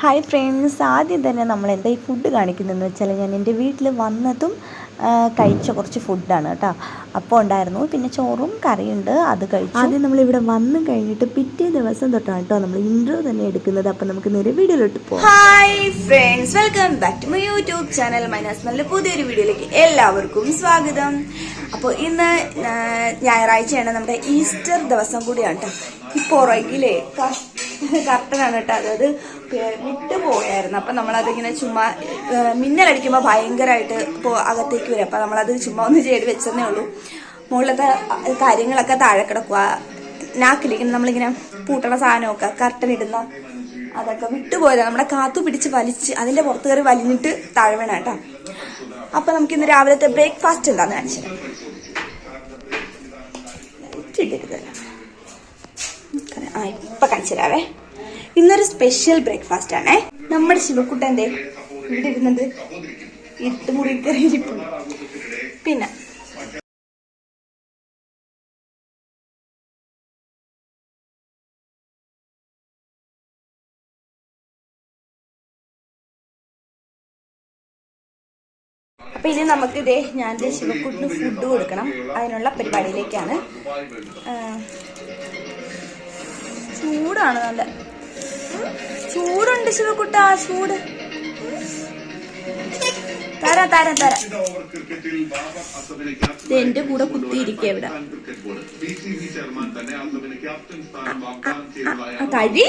Hi friends, ആദ്യം തന്നെ നമ്മൾ എന്താ ഈ ഫുഡ് കാണിക്കുന്നതെന്ന് വെച്ചാൽ ഞാൻ എൻ്റെ വീട്ടിൽ വന്നതും കഴിച്ച കുറച്ച് ഫുഡാണ് കേട്ടോ. അപ്പോൾ ഉണ്ടായിരുന്നു, പിന്നെ ചോറും കറിയുണ്ട്, അത് കഴിച്ചു. ആദ്യം നമ്മളിവിടെ വന്നു കഴിഞ്ഞിട്ട് പിറ്റേ ദിവസം തൊട്ടാണ് കേട്ടോ നമ്മൾ ഇൻട്രോ തന്നെ എടുക്കുന്നത്. അപ്പോൾ നമുക്ക് നേരെ വീഡിയോയിലോട്ട് പോകാം. Hi friends, welcome back to my YouTube channel മൈനാസ്മലിന്റെ പുതിയൊരു വീഡിയോയിലേക്ക് എല്ലാവർക്കും സ്വാഗതം. അപ്പോൾ ഇന്ന് ഞായറാഴ്ചയാണ്, നമ്മുടെ ഈസ്റ്റർ ദിവസം കൂടിയാണ് കേട്ടോ. ഈ പുറകിലേ കർട്ടനാണ് കേട്ടോ, അതായത് വിട്ടുപോയായിരുന്നു. അപ്പം നമ്മളതിങ്ങനെ ചുമ്മാ മിന്നലടിക്കുമ്പോൾ ഭയങ്കരമായിട്ട് ഇപ്പോൾ അകത്തേക്ക് വരും. അപ്പം നമ്മളത് ചുമ്മാ ഒന്ന് ചെയ്ത് വെച്ചതേ ഉള്ളൂ. മുകളിലത്തെ കാര്യങ്ങളൊക്കെ താഴെ കിടക്കുക. നാക്കിലേക്ക് നമ്മളിങ്ങനെ പൂട്ടണ സാധനമൊക്കെ കർട്ടൻ ഇടുന്ന അതൊക്കെ വിട്ടുപോയതാണ്. നമ്മുടെ കാത്തു പിടിച്ച് വലിച്ച് അതിൻ്റെ പുറത്ത് കയറി വലിഞ്ഞിട്ട് താഴെ വേണം കേട്ടോ. അപ്പം നമുക്കിന്ന് രാവിലത്തെ ബ്രേക്ക്ഫാസ്റ്റ് എന്താന്ന് കാണിച്ചു ഇപ്പൊ കാണിച്ചു തരാവേ. ഇന്നൊരു സ്പെഷ്യൽ ബ്രേക്ക്ഫാസ്റ്റ് ആണേ. നമ്മുടെ ശിവക്കുട്ടൻ്റെ ഇവിടെ ഇരുന്നത് ഇരുട്ടുമുറി കയറിയിരിപ്പുണ്ട്. പിന്നെ അപ്പൊ ഇനി നമുക്ക് ഇതേ ഞാൻ ശിവക്കുട്ടിന് ഫുഡ് കൊടുക്കണം. അതിനുള്ള പരിപാടിയിലേക്കാണ്. ചൂടാണ്, നല്ല ചൂടുണ്ട് ശിവക്കുട്ട, ചൂട്. തരാം തരാം തരാം. എന്റെ കൂടെ കുത്തിയിരിക്കുക ഇവിടെ. കഴി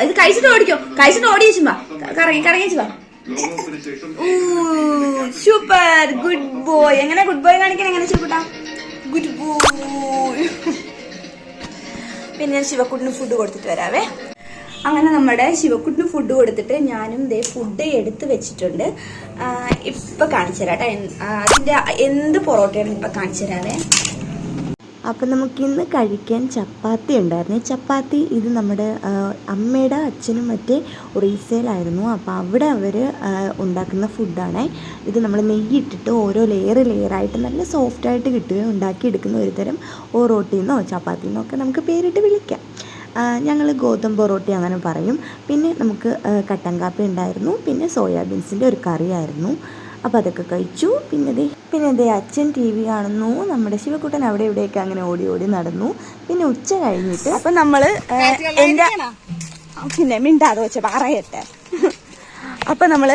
ഇത് കഴിച്ചിട്ട് ഓടിക്കോ, കഴിച്ചിട്ട് ഓടിയേച്ചുമ്പോ കറങ്ങി കറങ്ങിച്ചുവാ. Super, good boy. എങ്ങനെ ഗുഡ് ബോയ് കാണിക്കാൻ എങ്ങനെ ശിവക്കുട്ട? Good boy. പിന്നെ ശിവക്കുട്ടിന് ഫുഡ് കൊടുത്തിട്ട് വരാവേ. അങ്ങനെ നമ്മുടെ ശിവക്കുട്ടിന് ഫുഡ് കൊടുത്തിട്ട് ഞാനും ദേ ഫുഡ് എടുത്ത് വെച്ചിട്ടുണ്ട്. ഇപ്പൊ കാണിച്ചു തരാട്ടെ. അതിന്റെ എന്ത് പൊറോട്ടയാണ് ഇപ്പൊ കാണിച്ചു തരാവേ. അപ്പം നമുക്കിന്ന് കഴിക്കാൻ ചപ്പാത്തി ഉണ്ടായിരുന്നു. ചപ്പാത്തി ഇത് നമ്മുടെ അമ്മയുടെ അച്ഛനും മറ്റേ ഒറീസയിലായിരുന്നു. അപ്പോൾ അവിടെ അവർ ഉണ്ടാക്കുന്ന ഫുഡാണ് ഇത്. നമ്മൾ നെയ്യിട്ടിട്ട് ഓരോ ലെയറായിട്ട് നല്ല സോഫ്റ്റായിട്ട് കിട്ടുകയും ഉണ്ടാക്കിയെടുക്കുന്ന ഒരു തരം റൊട്ടിന്നോ ചപ്പാത്തിന്നോ ഒക്കെ നമുക്ക് പേരിട്ട് വിളിക്കാം. ഞങ്ങൾ ഗോതമ്പ് പൊറോട്ടി അങ്ങനെ പറയും. പിന്നെ നമുക്ക് കട്ടൻ കാപ്പി ഉണ്ടായിരുന്നു, പിന്നെ സോയാബീൻസിൻ്റെ ഒരു കറിയായിരുന്നു. അപ്പോൾ അതൊക്കെ കഴിച്ചു. പിന്നെ ദേ അച്ഛൻ ടി വി കാണുന്നു. നമ്മുടെ ശിവക്കുട്ടൻ അവിടെ ഇവിടെയൊക്കെ അങ്ങനെ ഓടി ഓടി നടന്നു. പിന്നെ ഉച്ച കഴിഞ്ഞിട്ട് അപ്പം നമ്മൾ പിന്നെ മിണ്ടാതെ വെച്ച പറയട്ടെ. അപ്പം നമ്മൾ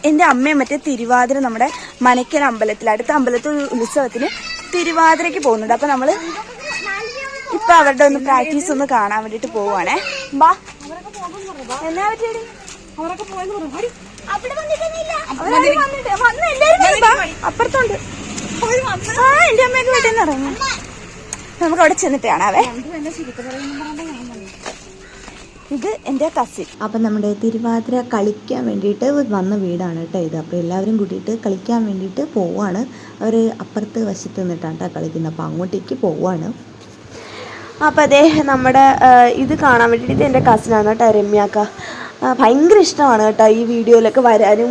എൻ്റെ അമ്മയും മറ്റേ തിരുവാതിര നമ്മുടെ മനക്കൽ അമ്പലത്തിൽ, അടുത്ത അമ്പലത്തിൽ ഉത്സവത്തിന് തിരുവാതിരയ്ക്ക് പോകുന്നുണ്ട്. അപ്പം നമ്മൾ ഇപ്പം അവരുടെ ഒന്ന് പ്രാക്ടീസ് ഒന്ന് കാണാൻ വേണ്ടിയിട്ട് പോവുകയാണേ. ബാ, എന്നാ പറ്റിയടി? അപ്പുറത്തുണ്ട്. എന്റെ അമ്മയൊക്കെ വീട്ടിൽ നിന്ന് ഇറങ്ങി. നമുക്ക് അവിടെ ചെന്നിട്ട് കാണാവേ. ഇത് എൻ്റെ കസിൻ. അപ്പം നമ്മുടെ തിരുവാതിര കളിക്കാൻ വേണ്ടിയിട്ട് വന്ന വീടാണ് കേട്ടോ ഇത്. അപ്പോൾ എല്ലാവരും കൂട്ടിയിട്ട് കളിക്കാൻ വേണ്ടിയിട്ട് പോവുകയാണ്. അവർ അപ്പുറത്ത് വശത്ത് നിന്നിട്ടാണ് കേട്ടോ കളിക്കുന്നത്. അപ്പോൾ അങ്ങോട്ടേക്ക് പോവുകയാണ്. അപ്പോൾ അതേ നമ്മുടെ ഇത് കാണാൻ വേണ്ടിയിട്ട് ഇത് എൻ്റെ കസിനാണ് കേട്ടോ, രമ്യാക്ക. ഭയങ്കര ഇഷ്ടമാണ് കേട്ടോ ഈ വീഡിയോയിലൊക്കെ വരാനും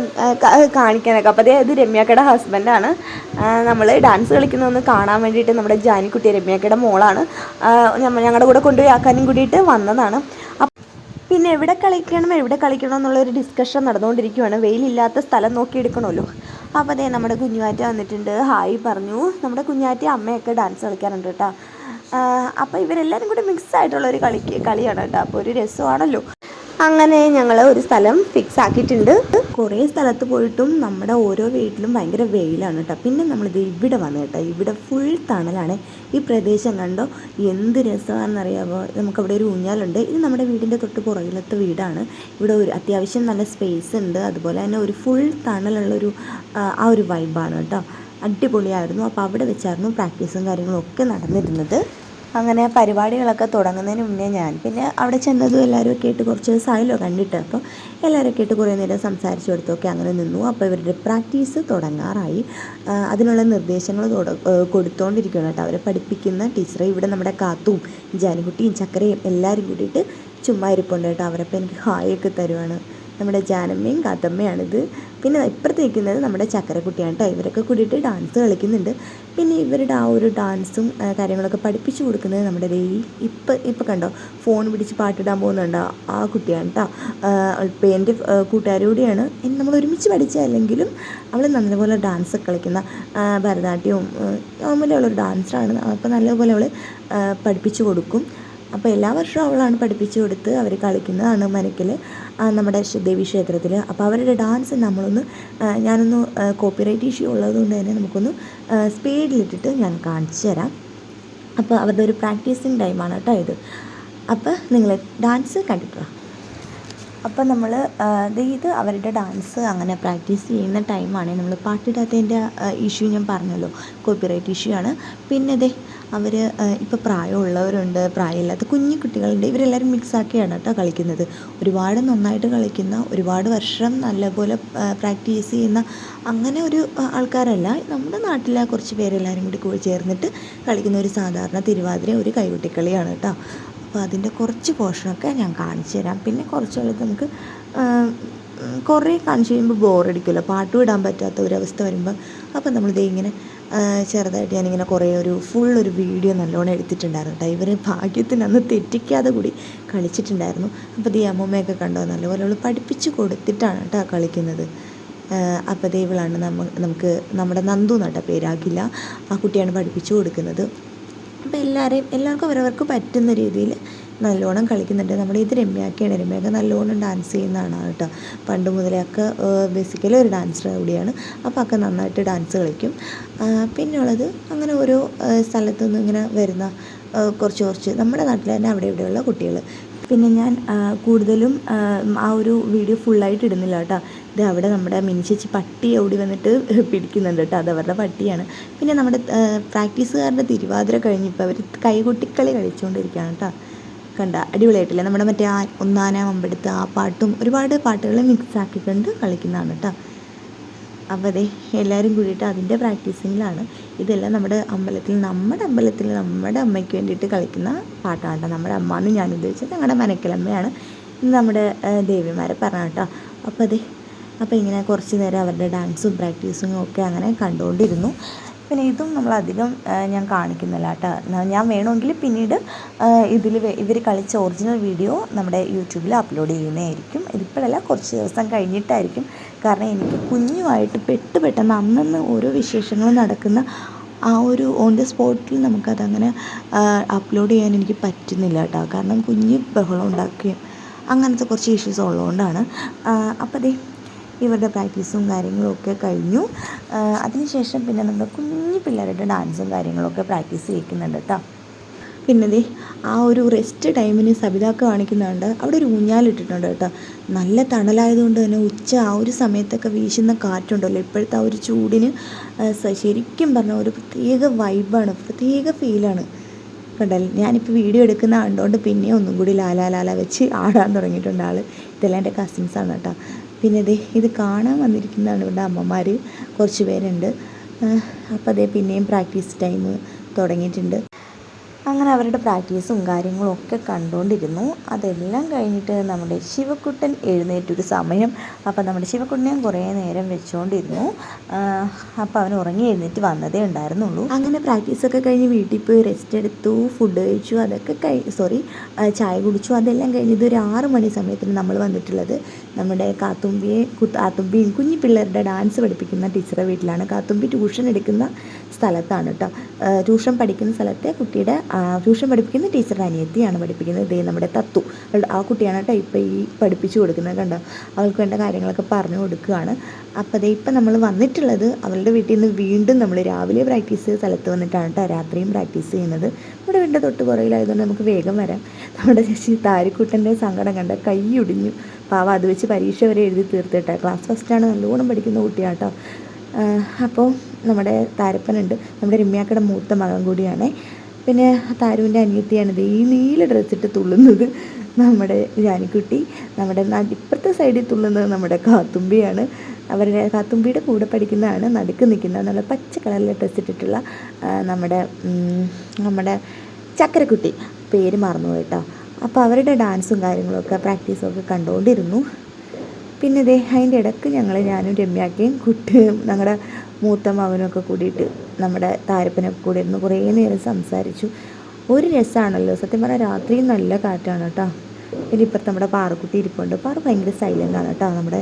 കാണിക്കാനൊക്കെ. അപ്പോൾ അതേ ഇത് രമ്യാക്കയുടെ ഹസ്ബൻഡാണ്. നമ്മൾ ഡാൻസ് കളിക്കുന്നതൊന്ന് കാണാൻ വേണ്ടിയിട്ട് നമ്മുടെ ജാനിക്കുട്ടി രമ്യാക്കയുടെ മോളാണ്. ഞങ്ങളുടെ കൂടെ കൊണ്ടുപോയി ആക്കാനും കൂടിയിട്ട് വന്നതാണ്. പിന്നെ എവിടെ കളിക്കണം എന്നുള്ളൊരു ഡിസ്കഷൻ നടന്നുകൊണ്ടിരിക്കുകയാണ്. വെയിലില്ലാത്ത സ്ഥലം നോക്കി എടുക്കണമല്ലോ. അപ്പോൾ അതേ നമ്മുടെ കുഞ്ഞുമാറ്റ വന്നിട്ടുണ്ട്, ഹായ് പറഞ്ഞു. നമ്മുടെ കുഞ്ഞാറ്റ അമ്മയൊക്കെ ഡാൻസ് കളിക്കാറുണ്ട് കേട്ടോ. അപ്പോൾ ഇവരെല്ലാവരും കൂടി മിക്സ് ആയിട്ടുള്ളൊരു കളിയാണ് കേട്ടോ. അപ്പോൾ ഒരു രസമാണല്ലോ. അങ്ങനെ ഞങ്ങൾ ഒരു സ്ഥലം ഫിക്സ് ആക്കിയിട്ടുണ്ട്. കുറേ സ്ഥലത്ത് പോയിട്ടും നമ്മുടെ ഓരോ വീട്ടിലും ഭയങ്കര വെയിലാണ് കേട്ടോ. പിന്നെ നമ്മളിത് ഇവിടെ വന്നു കേട്ടോ. ഇവിടെ ഫുൾ തണലാണ്. ഈ പ്രദേശം കണ്ടോ, എന്ത് രസമാണെന്നറിയാമോ. നമുക്കവിടെ ഒരു ഊഞ്ഞാലുണ്ട്. ഇത് നമ്മുടെ വീടിൻ്റെ തൊട്ട് പുറകിലത്തെ വീടാണ്. ഇവിടെ ഒരു അത്യാവശ്യം നല്ല സ്പേസ് ഉണ്ട്. അതുപോലെ തന്നെ ഒരു ഫുൾ തണലുള്ളൊരു ആ ഒരു വൈബാണ് കേട്ടോ. അടിപൊളിയായിരുന്നു. അപ്പോൾ അവിടെ വെച്ചായിരുന്നു പ്രാക്ടീസും കാര്യങ്ങളും ഒക്കെ നടന്നിരുന്നത്. അങ്ങനെ പരിപാടികളൊക്കെ തുടങ്ങുന്നതിന് മുന്നേ ഞാൻ പിന്നെ അവിടെ ചെന്നതും എല്ലാവരും ഒക്കെ ആയിട്ട് കുറച്ച് ദിവസമായല്ലോ കണ്ടിട്ട്. അപ്പോൾ എല്ലാവരൊക്കെ ആയിട്ട് കുറേ നേരം സംസാരിച്ചു കൊടുത്തൊക്കെ അങ്ങനെ നിന്നു. അപ്പോൾ ഇവരുടെ പ്രാക്ടീസ് തുടങ്ങാറായി. അതിനുള്ള നിർദ്ദേശങ്ങൾ കൊടുത്തുകൊണ്ടിരിക്കുകയാണ് കേട്ടോ അവരെ പഠിപ്പിക്കുന്ന ടീച്ചറെ. ഇവിടെ നമ്മുടെ കാത്തും ജാനിക്കുട്ടിയും ചക്കരയും എല്ലാവരും കൂടിയിട്ട് ചുമ്മാ ഇരിപ്പുണ്ട് കേട്ടോ. അവരപ്പോൾ എനിക്ക് ഹായൊക്കെ തരുവാണ്. നമ്മുടെ ജാനമ്മയും കാത്തമ്മയാണിത്. പിന്നെ ഇപ്പുറത്ത് നിൽക്കുന്നത് നമ്മുടെ ചക്കരക്കുട്ടിയാണ് കേട്ടോ. ഇവരൊക്കെ കൂടിയിട്ട് ഡാൻസ് കളിക്കുന്നുണ്ട്. പിന്നെ ഇവരുടെ ആ ഒരു ഡാൻസും കാര്യങ്ങളൊക്കെ പഠിപ്പിച്ചു കൊടുക്കുന്നത് നമ്മുടെ ഇപ്പം കണ്ടോ ഫോൺ പിടിച്ച് പാട്ടിടാൻ പോകുന്നുണ്ടോ ആ കുട്ടിയാണ് കേട്ടോ. ഇപ്പം എൻ്റെ കൂട്ടുകാരോടെയാണ് നമ്മൾ ഒരുമിച്ച് പഠിച്ചല്ലെങ്കിലും അവൾ നല്ലപോലെ ഡാൻസ് കളിക്കുന്ന ഭരതനാട്യവും നോർമലുള്ളൊരു ഡാൻസറാണ്. അപ്പോൾ നല്ലപോലെ അവൾ പഠിപ്പിച്ചു കൊടുക്കും. അപ്പോൾ എല്ലാ വർഷവും അവളാണ് പഠിപ്പിച്ചു കൊടുത്ത് അവർ കളിക്കുന്നതാണ് മനക്കിൽ നമ്മുടെ ദേവി ക്ഷേത്രത്തിൽ. അപ്പോൾ അവരുടെ ഡാൻസ് ഞാനൊന്ന് കോപ്പിറൈറ്റ് ഇഷ്യൂ ഉള്ളതുകൊണ്ട് തന്നെ നമുക്കൊന്ന് സ്പീഡിലിട്ടിട്ട് ഞാൻ കാണിച്ചു തരാം. അപ്പോൾ അവരുടെ ഒരു പ്രാക്ടീസിങ് ടൈമാണ് കേട്ടോ ഇത്. അപ്പോൾ നിങ്ങൾ ഡാൻസ് കണ്ടിട്ടോ. അപ്പോൾ നമ്മൾ ഇത് അവരുടെ ഡാൻസ് അങ്ങനെ പ്രാക്ടീസ് ചെയ്യുന്ന ടൈമാണ്. നമ്മൾ പാട്ടിടാത്തതിൻ്റെ ഇഷ്യൂ ഞാൻ പറഞ്ഞല്ലോ, കോപ്പിറൈറ്റ് ഇഷ്യൂ ആണ്. പിന്നെ അവർ ഇപ്പോൾ പ്രായമുള്ളവരുണ്ട്, പ്രായമില്ലാത്ത കുഞ്ഞു കുട്ടികളുണ്ട്. ഇവരെല്ലാവരും മിക്സാക്കിയാണ് കേട്ടോ കളിക്കുന്നത്. ഒരുപാട് നന്നായിട്ട് കളിക്കുന്ന, ഒരുപാട് വർഷം നല്ലപോലെ പ്രാക്ടീസ് ചെയ്യുന്ന അങ്ങനെ ഒരു ആൾക്കാരല്ല. നമ്മുടെ നാട്ടിലെ കുറച്ച് പേരെല്ലാവരും കൂടി ചേർന്നിട്ട് കളിക്കുന്ന ഒരു സാധാരണ തിരുവാതിര ഒരു കൈകൊട്ടിക്കളിയാണ് കേട്ടോ. അപ്പോൾ അതിൻ്റെ കുറച്ച് പോർഷനൊക്കെ ഞാൻ കാണിച്ചു തരാം. പിന്നെ കുറച്ചുള്ളത് നമുക്ക് കുറേ കാണിച്ച് കഴിയുമ്പോൾ ബോറടിക്കുമല്ലോ, പാട്ട് വിടാൻ പറ്റാത്ത ഒരവസ്ഥ വരുമ്പോൾ. അപ്പോൾ ഇങ്ങനെ ചെറുതായിട്ട് ഞാനിങ്ങനെ കുറേ ഫുള്ളൊരു വീഡിയോ നല്ലോണം എടുത്തിട്ടുണ്ടായിരുന്നു കേട്ടോ. ഇവർ ഭാഗ്യത്തിന് അന്ന് തെറ്റിക്കാതെ കൂടി കളിച്ചിട്ടുണ്ടായിരുന്നു. അപ്പോൾ അമ്മൂമ്മയൊക്കെ കണ്ടോ, നല്ലപോലെ അവൾ പഠിപ്പിച്ച് കൊടുത്തിട്ടാണ് കേട്ടോ കളിക്കുന്നത്. അപ്പോൾ ഇവളാണ് നമുക്ക് നമ്മുടെ നന്ദു നട്ട പേരാകില്ല, ആ കുട്ടിയാണ് പഠിപ്പിച്ചു കൊടുക്കുന്നത്. അപ്പോൾ എല്ലാവർക്കും അവരവർക്ക് പറ്റുന്ന രീതിയിൽ നല്ലോണം കളിക്കുന്നുണ്ട്. നമ്മുടെ ഇത് രമ്യയൊക്കെയാണ്. രമ്യയൊക്കെ നല്ലോണം ഡാൻസ് ചെയ്യുന്നതാണ് കേട്ടോ. പണ്ട് മുതലൊക്കെ ബേസിക്കലി ഒരു ഡാൻസർ കൂടിയാണ്. അപ്പോൾ ഒക്കെ നന്നായിട്ട് ഡാൻസ് കളിക്കും. പിന്നെ ഉള്ളത് അങ്ങനെ ഓരോ സ്ഥലത്തു നിന്ന് ഇങ്ങനെ വരുന്ന കുറച്ച് നമ്മുടെ നാട്ടിൽ തന്നെ അവിടെ ഇവിടെയുള്ള കുട്ടികൾ. പിന്നെ ഞാൻ കൂടുതലും ആ ഒരു വീഡിയോ ഫുള്ളായിട്ട് ഇടുന്നില്ല കേട്ടോ. ഇത് അവിടെ നമ്മുടെ മിനിച്ചേച്ചി പട്ടി ഓടി വന്നിട്ട് പിടിക്കുന്നുണ്ട് കേട്ടോ, അതവരുടെ പട്ടിയാണ്. പിന്നെ നമ്മുടെ പ്രാക്ടീസുകാരുടെ തിരുവാതിര കഴിഞ്ഞിപ്പോൾ അവർ കൈകൊട്ടിക്കളി കളിച്ചുകൊണ്ടിരിക്കുകയാണ് കേട്ടോ. കണ്ട അടിപൊളിയായിട്ടില്ലേ? നമ്മുടെ മറ്റേ ഒന്നാന അമ്പെടുത്ത് ആ പാട്ടും ഒരുപാട് പാട്ടുകൾ മിക്സ് ആക്കിക്കൊണ്ട് കളിക്കുന്നതാണ് കേട്ടോ. അപ്പോൾ എല്ലാവരും കൂടിയിട്ട് അതിൻ്റെ പ്രാക്ടീസിങ്ങിലാണ്. ഇതെല്ലാം നമ്മുടെ അമ്പലത്തിൽ നമ്മുടെ അമ്മയ്ക്ക് വേണ്ടിയിട്ട് കളിക്കുന്ന പാട്ടാണ് കേട്ടോ. നമ്മുടെ അമ്മ എന്ന് ഞാൻ ഉദ്ദേശിച്ചത് ഞങ്ങളുടെ മനക്കലമ്മയാണ് ഇന്ന് നമ്മുടെ ദേവിമാരെ പറഞ്ഞ കേട്ടോ. അപ്പോൾ ഇങ്ങനെ കുറച്ച് നേരം അവരുടെ ഡാൻസും പ്രാക്ടീസിങ്ങും ഒക്കെ അങ്ങനെ കണ്ടുകൊണ്ടിരുന്നു. പിന്നെ ഇതും നമ്മളധികം ഞാൻ കാണിക്കുന്നില്ല കേട്ടോ. ഞാൻ വേണമെങ്കിൽ പിന്നീട് ഇവർ കളിച്ച ഒറിജിനൽ വീഡിയോ നമ്മുടെ യൂട്യൂബിൽ അപ്ലോഡ് ചെയ്യുന്നതായിരിക്കും. ഇതിപ്പോഴല്ല, കുറച്ച് ദിവസം കഴിഞ്ഞിട്ടായിരിക്കും. കാരണം എനിക്ക് കുഞ്ഞുമായിട്ട് പെട്ടെന്ന് അന്നന്ന് ഓരോ വിശേഷങ്ങളും നടക്കുന്ന ആ ഒരു ഓൺ ദ സ്പോട്ടിൽ നമുക്കതങ്ങനെ അപ്ലോഡ് ചെയ്യാൻ എനിക്ക് പറ്റുന്നില്ല കേട്ടോ. കാരണം കുഞ്ഞ് ബഹളം ഉണ്ടാക്കുകയും അങ്ങനത്തെ കുറച്ച് ഇഷ്യൂസ് ഉള്ളതുകൊണ്ടാണ്. അപ്പോൾ ഇവരുടെ പ്രാക്ടീസും കാര്യങ്ങളൊക്കെ കഴിഞ്ഞു. അതിനുശേഷം പിന്നെ നമ്മുടെ കുഞ്ഞു പിള്ളേരുടെ ഡാൻസും കാര്യങ്ങളൊക്കെ പ്രാക്ടീസ് ചെയ്യിക്കുന്നുണ്ട് കേട്ടോ. പിന്നെ ആ ഒരു റെസ്റ്റ് ടൈമിന് സബിതാക്ക് കാണിക്കുന്നുണ്ട്. അവിടെ ഒരു ഊഞ്ഞാലിട്ടിട്ടുണ്ട് കേട്ടോ. നല്ല തണലായതുകൊണ്ട് തന്നെ ആ ഒരു സമയത്തൊക്കെ വീശുന്ന കാറ്റുണ്ടല്ലോ, ഇപ്പോഴത്തെ ആ ഒരു ചൂടിന് ശരിക്കും പറഞ്ഞാൽ ഒരു പ്രത്യേക വൈബാണ്, പ്രത്യേക ഫീലാണ്. കണ്ടല്ലോ, ഞാനിപ്പോൾ വീഡിയോ എടുക്കുന്ന കണ്ടുകൊണ്ട് പിന്നെ ഒന്നും കൂടി ലാല വെച്ച് ആടാൻ തുടങ്ങിയിട്ടുണ്ട് ആൾ. ഇതെല്ലാം എൻ്റെ കസിൻസാണ് കേട്ടോ. പിന്നെ ഇത് കാണാൻ വന്നിരിക്കുന്നതാണ് ഇവരുടെ അമ്മമാർ, കുറച്ച് പേരുണ്ട്. അപ്പോൾ പിന്നെയും പ്രാക്ടീസ് ടൈം തുടങ്ങിയിട്ടുണ്ട്. അങ്ങനെ അവരുടെ പ്രാക്ടീസും കാര്യങ്ങളും ഒക്കെ കണ്ടുകൊണ്ടിരുന്നു. അതെല്ലാം കഴിഞ്ഞിട്ട് നമ്മുടെ ശിവക്കുട്ടൻ എഴുന്നേറ്റൊരു സമയം. അപ്പോൾ നമ്മുടെ കുട്ടനെ കുറേ നേരം വെച്ചുകൊണ്ടിരുന്നു. അപ്പോൾ അവൻ ഉറങ്ങി എഴുന്നേറ്റ് വന്നതേ ഉണ്ടായിരുന്നുള്ളൂ. അങ്ങനെ പ്രാക്ടീസൊക്കെ കഴിഞ്ഞ് വീട്ടിൽ പോയി റെസ്റ്റ് എടുത്തു, ഫുഡ് കഴിച്ചു, ചായ കുടിച്ചു. അതെല്ലാം കഴിഞ്ഞ് ഇതൊരു 6 മണി സമയത്തിന് നമ്മൾ വന്നിട്ടുള്ളത് നമ്മുടെ കാത്തുമ്പിയും കുഞ്ഞു പിള്ളേരുടെ ഡാൻസ് പഠിപ്പിക്കുന്ന ടീച്ചറുടെ വീട്ടിലാണ്. കാത്തുമ്പി ട്യൂഷൻ എടുക്കുന്ന സ്ഥലത്താണ് കേട്ടോ. ട്യൂഷൻ പഠിക്കുന്ന സ്ഥലത്തെ കുട്ടിയുടെ ട്യൂഷൻ പഠിപ്പിക്കുന്ന ടീച്ചറുടെ അനിയത്തിയാണ് പഠിപ്പിക്കുന്നത്. നമ്മുടെ തത്തു, ആ കുട്ടിയാണ് കേട്ടോ ഇപ്പോൾ ഈ പഠിപ്പിച്ചു കൊടുക്കുന്നത്. കണ്ടോ, അവൾക്ക് വേണ്ട കാര്യങ്ങളൊക്കെ പറഞ്ഞു കൊടുക്കുകയാണ്. അപ്പോൾ ഇപ്പം നമ്മൾ വന്നിട്ടുള്ളത് അവളുടെ വീട്ടിൽ നിന്ന് വീണ്ടും നമ്മൾ രാവിലെ പ്രാക്ടീസ് ചെയ്ത സ്ഥലത്ത് വന്നിട്ടാണ് കേട്ടോ രാത്രിയും പ്രാക്ടീസ് ചെയ്യുന്നത്. നമ്മുടെ വീടിൻ്റെ തൊട്ട് പുറകിലായതുകൊണ്ട് നമുക്ക് വേഗം വരാം. നമ്മുടെ ചേച്ചി താരിക്കുട്ടൻ്റെ സങ്കടം കണ്ട കൈ ഒടിഞ്ഞു. പാവം അത് വെച്ച് പരീക്ഷ വരെ എഴുതി തീർത്തിട്ടാണ്. ക്ലാസ് ഫസ്റ്റാണ്, നല്ലോണം പഠിക്കുന്ന കുട്ടിയാണ് കേട്ടോ. അപ്പോൾ നമ്മുടെ താരപ്പനുണ്ട്, നമ്മുടെ രമ്യാക്കയുടെ മൂത്ത മകൻ കൂടിയാണ്. പിന്നെ താരുവിൻ്റെ അനിയത്തിയാണിത് ഈ നീല ഡ്രസ്സിട്ട് തുള്ളുന്നത് നമ്മുടെ ജാനിക്കുട്ടി. നമ്മുടെ ഇപ്പുറത്തെ സൈഡിൽ തുള്ളുന്നത് നമ്മുടെ കാത്തുമ്പിയാണ്. അവരുടെ കാത്തുമ്പിയുടെ കൂടെ പഠിക്കുന്നതാണ് നടുക്ക് നിൽക്കുന്നത് നല്ല പച്ച കളറിലെ ഡ്രസ്സ് ഇട്ടിട്ടുള്ള നമ്മുടെ ചക്കരക്കുട്ടി, പേര് മറന്നു കേട്ടോ. അപ്പോൾ അവരുടെ ഡാൻസും കാര്യങ്ങളൊക്കെ പ്രാക്ടീസും ഒക്കെ കണ്ടുകൊണ്ടിരുന്നു. പിന്നെ ഇതേ അതിൻ്റെ ഇടയ്ക്ക് ഞാനും രമ്യാക്കയും ഞങ്ങളുടെ മൂത്ത മകനൊക്കെ കൂടിയിട്ട് നമ്മുടെ താരപ്പനൊക്കെ കൂടി ഇരുന്ന് കുറേ നേരം സംസാരിച്ചു. ഒരു രസമാണല്ലോ സത്യം പറഞ്ഞാൽ. രാത്രിയും നല്ല കാറ്റാണ് കേട്ടോ. പിന്നെ ഇപ്പോഴത്തെ നമ്മുടെ പാറക്കുട്ടി ഇരിപ്പുണ്ട്. പാറ ഭയങ്കര സൈലൻ്റാണ് കേട്ടോ. നമ്മുടെ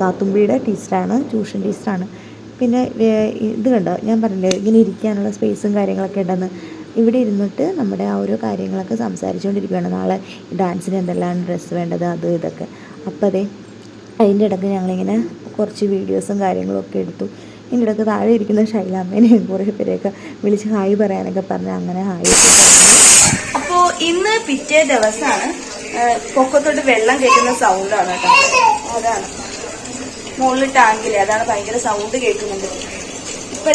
കാത്തുമ്പിയുടെ ടീച്ചറാണ്, ട്യൂഷൻ ടീച്ചറാണ്. പിന്നെ ഇത് കണ്ടോ, ഞാൻ പറഞ്ഞില്ലേ ഇങ്ങനെ ഇരിക്കാനുള്ള സ്പേസും കാര്യങ്ങളൊക്കെ ഉണ്ടെന്ന്. ഇവിടെ ഇരുന്നിട്ട് നമ്മുടെ ആ ഓരോ കാര്യങ്ങളൊക്കെ സംസാരിച്ചുകൊണ്ടിരിക്കുകയാണ്. നാളെ ഡാൻസിന് എന്തെല്ലാം ഡ്രസ്സ് വേണ്ടത്, അത് ഇതൊക്കെ. അപ്പോൾ അതിൻ്റെ ഇടയ്ക്ക് ഞങ്ങളിങ്ങനെ കുറച്ച് വീഡിയോസും കാര്യങ്ങളും ഒക്കെ എടുത്തു. ഇതിൻ്റെ ഇടയ്ക്ക് താഴെ ഇരിക്കുന്ന ഷൈലാമ്മേനെയും കുറേ പേരെയൊക്കെ വിളിച്ച് ഹായ് പറയാനൊക്കെ പറഞ്ഞ് അങ്ങനെ ഹായ്. അപ്പോൾ ഇന്ന് പിറ്റേ ദിവസമാണ്. പൊക്കത്തോട്ട് വെള്ളം കേൾക്കുന്ന സൗണ്ടാണ് കേട്ടോ. അതാണ് മുകളിൽ ടാങ്കില്, അതാണ് ഭയങ്കര സൗണ്ട് കേൾക്കുന്നുണ്ട്. ഇപ്പൊ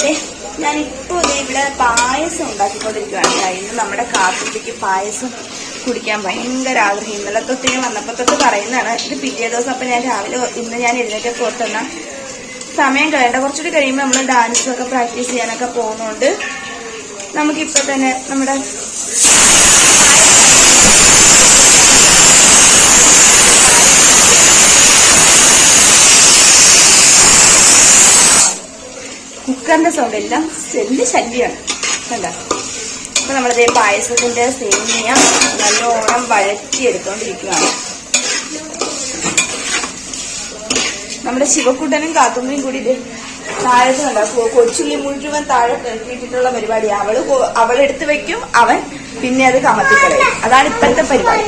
ഞാനിപ്പോ ഇവിടെ പായസം ഉണ്ടാക്കിക്കൊണ്ടിരിക്കുകയാണ്. ഇന്ന് നമ്മുടെ കാത്തുമ്പിക്ക് പായസം കുടിക്കാൻ ഭയങ്കര ആഗ്രഹം. ഇന്നലെ തൊട്ട് ഞാൻ വന്നപ്പോൾ തൊട്ട് പറയുന്നതാണ്. ഇത് പിറ്റേ ദിവസം. അപ്പം ഞാൻ രാവിലെ ഇന്ന് ഞാൻ എഴുന്നേറ്റ് പുറത്തുന്ന സമയം കഴിയണ്ട. കുറച്ചുകൂടി കഴിയുമ്പോൾ നമ്മൾ ഡാൻസൊക്കെ പ്രാക്ടീസ് ചെയ്യാനൊക്കെ പോകുന്നതുകൊണ്ട് നമുക്കിപ്പോൾ തന്നെ നമ്മുടെ കുക്കറിന്റെ സൗണ്ട് എല്ലാം വലിയ ശല്യമാണ് കണ്ട. അപ്പൊ നമ്മളതേ പായസത്തിന്റെ സേമിയ നല്ലോണം വഴറ്റിയെടുത്തോണ്ടിരിക്കുകയാണ്. നമ്മുടെ ശിവക്കുട്ടനും കാത്തുമ്പിയും കൂടി ഇത് താഴത്ത് കണ്ട കൊച്ചുള്ളി മുഴുവൻ താഴെ കിട്ടിയിട്ടുള്ള പരിപാടിയാണ്. അവളെടുത്ത് വെക്കും, അവൻ പിന്നെ അത് കമത്തിക്കളയും. അതാണ് ഇപ്പോഴത്തെ പരിപാടി.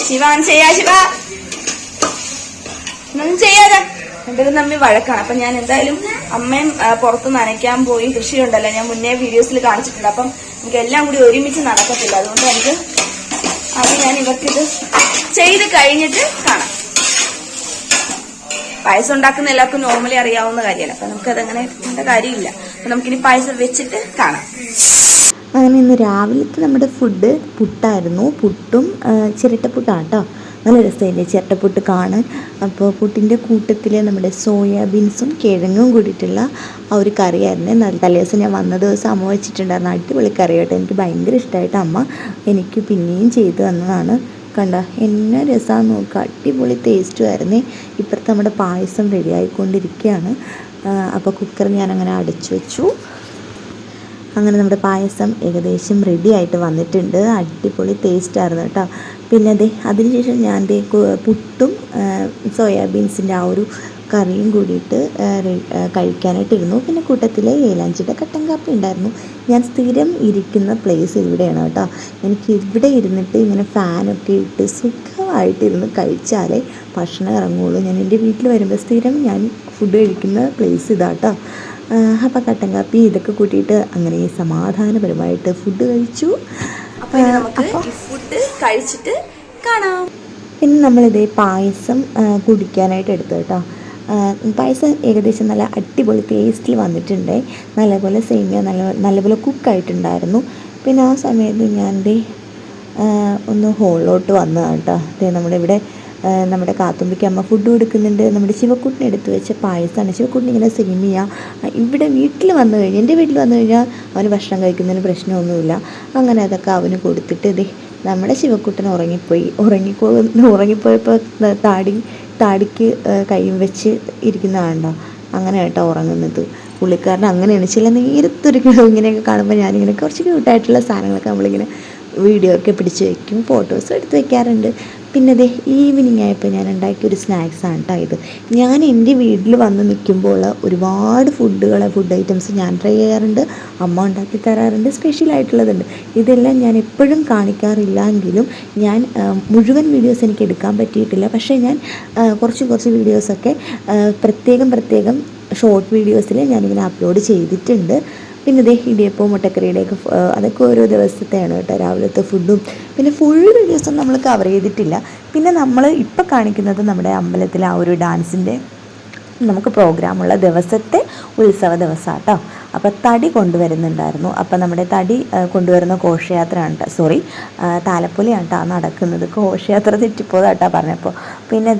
ശിവ ചെയ്യാ, ശിവ ഒന്നും ചെയ്യാതെ രണ്ടും തമ്മിൽ വഴക്കാണ്. അപ്പൊ ഞാൻ എന്തായാലും അമ്മയും പുറത്ത് നനയ്ക്കാൻ പോയി. കൃഷിയുണ്ടല്ലോ, ഞാൻ മുന്നേ വീഡിയോസിൽ കാണിച്ചിട്ടുണ്ട്. അപ്പം എനിക്ക് എല്ലാം കൂടി ഒരുമിച്ച് നടക്കത്തില്ല. അതുകൊണ്ട് എനിക്ക് ഞാൻ ഇവർക്കിത് ചെയ്ത് കഴിഞ്ഞിട്ട് കാണാം. പായസം ഉണ്ടാക്കുന്ന എല്ലാവർക്കും നോർമലി അറിയാവുന്ന കാര്യമല്ല. അപ്പൊ നമുക്കതങ്ങനെ വേണ്ട കാര്യമില്ല. അപ്പൊ നമുക്കിനി പായസം വെച്ചിട്ട് കാണാം. അങ്ങനെ ഇന്ന് രാവിലത്തെ നമ്മുടെ ഫുഡ് പുട്ടായിരുന്നു. പുട്ടും ചിരട്ടപ്പുട്ടാണ് കേട്ടോ. നല്ല രസമില്ലേ ചിരട്ടപ്പുട്ട് കാണാൻ. അപ്പോൾ പുട്ടിൻ്റെ കൂട്ടത്തിൽ നമ്മുടെ സോയാബീൻസും കിഴങ്ങും കൂടിയിട്ടുള്ള ആ ഒരു കറിയായിരുന്നു. തലേദിവസം ഞാൻ വന്ന ദിവസം അമ്മ വെച്ചിട്ടുണ്ടായിരുന്നു. അടിപൊളി കറി കേട്ടോ. എനിക്ക് ഭയങ്കര ഇഷ്ടമായിട്ട് അമ്മ എനിക്ക് പിന്നെയും ചെയ്തു തന്നതാണ്. കണ്ട എന്നെ രസമാണെന്ന് നോക്കുക, അടിപൊളി ടേസ്റ്റുമായിരുന്നേ. ഇപ്പോഴത്തെ നമ്മുടെ പായസം റെഡി ആയിക്കൊണ്ടിരിക്കുകയാണ്. അപ്പോൾ കുക്കർ ഞാനങ്ങനെ അടച്ചു വെച്ചു. അങ്ങനെ നമ്മുടെ പായസം ഏകദേശം റെഡി ആയിട്ട് വന്നിട്ടുണ്ട്. അടിപൊളി ടേസ്റ്റായിരുന്നു കേട്ടോ. പിന്നെ അതിനുശേഷം ഞാൻ പുട്ടും സോയാബീൻസിൻ്റെ ആ ഒരു കറിയും കൂടിയിട്ട് കഴിക്കാനായിട്ടിരുന്നു. പിന്നെ കൂട്ടത്തിൽ ഏലാഞ്ചിയുടെ കട്ടൻ കാപ്പി ഉണ്ടായിരുന്നു. ഞാൻ സ്ഥിരം ഇരിക്കുന്ന പ്ലേസ് ഇവിടെയാണ് കേട്ടോ. എനിക്ക് ഇവിടെ ഇരുന്നിട്ട് ഇങ്ങനെ ഫാനൊക്കെ ഇട്ട് സുഖമായിട്ടിരുന്ന് കഴിച്ചാലേ ഭക്ഷണം ഇറങ്ങുള്ളൂ. ഞാൻ എൻ്റെ വീട്ടിൽ വരുമ്പോൾ സ്ഥിരം ഞാൻ ഫുഡ് കഴിക്കുന്ന പ്ലേസ് ഇതാട്ടോ. അപ്പം കട്ടൻ കാപ്പി ഇതൊക്കെ കൂട്ടിയിട്ട് അങ്ങനെ സമാധാനപരമായിട്ട് ഫുഡ് കഴിച്ചു. ഫുഡ് കഴിച്ചിട്ട് കാണാം. പിന്നെ നമ്മളിതേ പായസം കുടിക്കാനായിട്ട് എടുത്തു കേട്ടോ. പായസം ഏകദേശം നല്ല അടിപൊളി ടേസ്റ്റിൽ വന്നിട്ടുണ്ട്. നല്ലപോലെ സേമിയ നല്ലപോലെ കുക്കായിട്ടുണ്ടായിരുന്നു. പിന്നെ ആ സമയത്ത് ഞാൻ ഒന്ന് ഹോളിലോട്ട് വന്നതാണ് കേട്ടോ. നമ്മുടെ ഇവിടെ നമ്മുടെ കാത്തുമ്പിക്ക് അമ്മ ഫുഡ് കൊടുക്കുന്നുണ്ട്. നമ്മുടെ ശിവക്കുട്ടിനെ എടുത്ത് വെച്ച പായസമാണ്. ശിവക്കുട്ടിന് ഇങ്ങനെ സേമിയ ഇവിടെ വീട്ടിൽ വന്നു കഴിഞ്ഞാൽ, എൻ്റെ വീട്ടിൽ വന്നു കഴിഞ്ഞാൽ അവന് ഭക്ഷണം കഴിക്കുന്നതിന് പ്രശ്നമൊന്നുമില്ല. അങ്ങനെ അതൊക്കെ അവന് കൊടുത്തിട്ട് നമ്മുടെ ശിവക്കുട്ടൻ ഉറങ്ങിപ്പോയപ്പോൾ താടിക്ക് കൈയും വെച്ച് ഇരിക്കുന്നതാണോ അങ്ങനെ കേട്ടോ ഉറങ്ങുന്നത്. പുള്ളിക്കാരൻ അങ്ങനെയാണ്. ചില നേരത്തൊരു ഇങ്ങനെയൊക്കെ കാണുമ്പോൾ ഞാനിങ്ങനെ കുറച്ച് ക്യൂട്ടായിട്ടുള്ള സാധനങ്ങളൊക്കെ നമ്മളിങ്ങനെ വീഡിയോ ഒക്കെ പിടിച്ച് വയ്ക്കും, ഫോട്ടോസും എടുത്ത് വയ്ക്കാറുണ്ട്. പിന്നെ ഈവനിങ് ആയപ്പോൾ ഞാൻ ഉണ്ടാക്കിയൊരു സ്നാക്സാണ് കേട്ടോ ഇത്. ഞാൻ എൻ്റെ വീട്ടിൽ വന്ന് നിൽക്കുമ്പോൾ ഒരുപാട് ഫുഡ് ഐറ്റംസ് ഞാൻ ട്രൈ ചെയ്യാറുണ്ട്, അമ്മ ഉണ്ടാക്കി തരാറുണ്ട്, സ്പെഷ്യലായിട്ടുള്ളതുണ്ട്. ഇതെല്ലാം ഞാൻ എപ്പോഴും കാണിക്കാറില്ല എങ്കിലും ഞാൻ മുഴുവൻ വീഡിയോസ് എനിക്ക് എടുക്കാൻ പറ്റിയിട്ടില്ല. പക്ഷേ ഞാൻ കുറച്ച് വീഡിയോസൊക്കെ പ്രത്യേകം ഷോർട്ട് വീഡിയോസിൽ ഞാനിങ്ങനെ അപ്ലോഡ് ചെയ്തിട്ടുണ്ട്. പിന്നെ ഇടിയപ്പവും മുട്ടക്കറിയുടെയൊക്കെ അതൊക്കെ ഓരോ ദിവസത്തെയാണ് കേട്ടോ, രാവിലത്തെ ഫുഡും. പിന്നെ ഫുൾ വീഡിയോസൊന്നും നമ്മൾ കവർ ചെയ്തിട്ടില്ല. പിന്നെ നമ്മൾ ഇപ്പോൾ കാണിക്കുന്നത് നമ്മുടെ അമ്പലത്തിലെ ആ ഒരു ഡാൻസിൻ്റെ നമുക്ക് പ്രോഗ്രാമുള്ള ദിവസത്തെ ഉത്സവ ദിവസമാണ് കേട്ടോ. അപ്പോൾ തടി കൊണ്ടുവരുന്നുണ്ടായിരുന്നു. അപ്പോൾ നമ്മുടെ തടി കൊണ്ടുവരുന്ന ഘോഷയാത്രയാണ് താലപ്പൊലിയാണ് കേട്ടോ നടക്കുന്നത്. ഘോഷയാത്ര തെറ്റിപ്പോതാട്ടോ പറഞ്ഞപ്പോൾ. പിന്നെ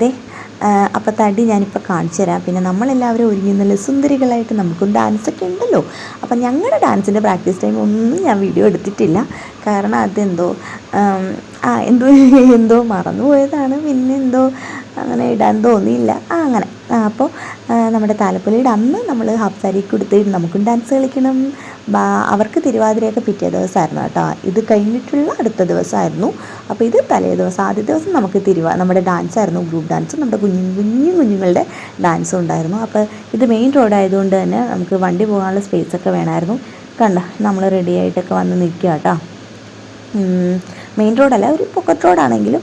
അപ്പോൾ തടി ഞാനിപ്പോൾ കാണിച്ചു തരാം. പിന്നെ നമ്മളെല്ലാവരും ഒരുങ്ങി നല്ല സുന്ദരികളായിട്ട് നമുക്കും ഡാൻസൊക്കെ ഉണ്ടല്ലോ. അപ്പം ഞങ്ങളുടെ ഡാൻസിൻ്റെ പ്രാക്ടീസ് ടൈം ഒന്നും ഞാൻ വീഡിയോ എടുത്തിട്ടില്ല. കാരണം അതെന്തോ എന്തോ മറന്നുപോയതാണ്. പിന്നെ എന്തോ അങ്ങനെ ഇടാൻ തോന്നിയില്ല. അങ്ങനെ അപ്പോൾ നമ്മുടെ താലപ്പൊലിയുടെ അന്ന് നമ്മൾ ഹാഫ് സാരിയൊക്കെ കൊടുത്ത് നമുക്കും ഡാൻസ് കളിക്കണം. അവർക്ക് തിരുവാതിരയൊക്കെ പിറ്റേ ദിവസമായിരുന്നു കേട്ടോ. ഇത് കഴിഞ്ഞിട്ടുള്ള അടുത്ത ദിവസമായിരുന്നു. അപ്പോൾ ഇത് തലേ ദിവസം. ആദ്യ ദിവസം നമുക്ക് നമ്മുടെ ഡാൻസായിരുന്നു, ഗ്രൂപ്പ് ഡാൻസ്. നമ്മുടെ കുഞ്ഞുങ്ങളുടെ ഡാൻസും ഉണ്ടായിരുന്നു. അപ്പോൾ ഇത് മെയിൻ റോഡായതുകൊണ്ട് തന്നെ നമുക്ക് വണ്ടി പോകാനുള്ള സ്പേസൊക്കെ വേണമായിരുന്നു. കണ്ട നമ്മൾ റെഡി ആയിട്ടൊക്കെ വന്ന് നിൽക്കുക കേട്ടോ. മെയിൻ റോഡല്ല, ഒരു പോക്കറ്റ് റോഡാണെങ്കിലും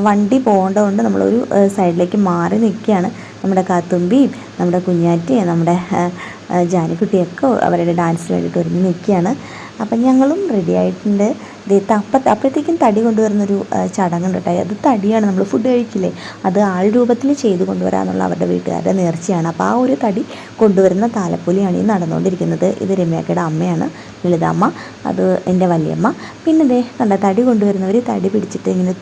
വണ്ടി പോകേണ്ടതുകൊണ്ട് നമ്മളൊരു സൈഡിലേക്ക് മാറി നിൽക്കുകയാണ്. നമ്മുടെ കാത്തുമ്പിയും നമ്മുടെ കുഞ്ഞാറ്റയും നമ്മുടെ ജാനിക്കുട്ടിയൊക്കെ അവരുടെ ഡാൻസിന് വേണ്ടിയിട്ട് ഒരുങ്ങി നിൽക്കുകയാണ്. അപ്പം ഞങ്ങളും റെഡി ആയിട്ടുണ്ട്. അപ്പോഴത്തേക്കും തടി കൊണ്ടുവരുന്നൊരു ചടങ്ങുണ്ട് കേട്ടോ. അത് തടിയാണ്, നമ്മൾ ഫുഡ് കഴിക്കില്ലേ, അത് ആൾ രൂപത്തിൽ ചെയ്ത് കൊണ്ടുവരാമെന്നുള്ള അവരുടെ വീട്ടുകാരുടെ നേർച്ചയാണ്. അപ്പോൾ ആ ഒരു തടി കൊണ്ടുവരുന്ന താലപ്പൊലിയാണ് ഈ നടന്നുകൊണ്ടിരിക്കുന്നത്. ഇത് രമ്യാക്കയുടെ അമ്മയാണ്, ലളിതാമ്മ. അത് എൻ്റെ വല്യമ്മ. പിന്നെ ദേ കണ്ട തടി കൊണ്ടുവരുന്നവർ തടി പിടിച്ചിട്ട് ഇങ്ങനെ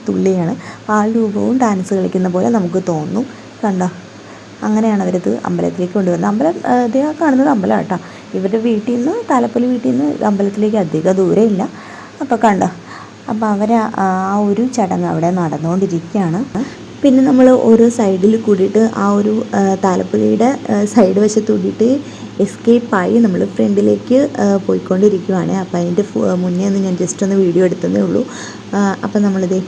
തുള്ളിയാണ്. ആൾ രൂപവും ഡാൻസ് കളിക്കുന്ന പോലെ നമുക്ക് തോന്നും. കണ്ടോ, അങ്ങനെയാണ് അവരത് അമ്പലത്തിലേക്ക് കൊണ്ടുവരുന്നത്. അമ്പലം ഇതേ കാണുന്നത് അമ്പലം കേട്ടോ. ഇവരുടെ വീട്ടിൽ നിന്ന് താലപ്പൊലി വീട്ടിൽ നിന്ന് അമ്പലത്തിലേക്ക് അധികം ദൂരമില്ല. അപ്പോൾ കണ്ടോ, അപ്പോൾ അവർ ആ ഒരു ചടങ്ങ് അവിടെ നടന്നുകൊണ്ടിരിക്കുകയാണ്. പിന്നെ നമ്മൾ ഓരോ സൈഡിൽ കൂടിയിട്ട് ആ ഒരു താലപ്പൊലിയുടെ സൈഡ് വശത്ത് കൂടിയിട്ട് എസ്കേപ്പായി നമ്മൾ ഫ്രണ്ടിലേക്ക് പോയിക്കൊണ്ടിരിക്കുകയാണ്. അപ്പോൾ അതിൻ്റെ മുന്നേ ഒന്ന് ഞാൻ ജസ്റ്റ് ഒന്ന് വീഡിയോ എടുത്തതേ ഉള്ളൂ. അപ്പോൾ നമ്മളിത്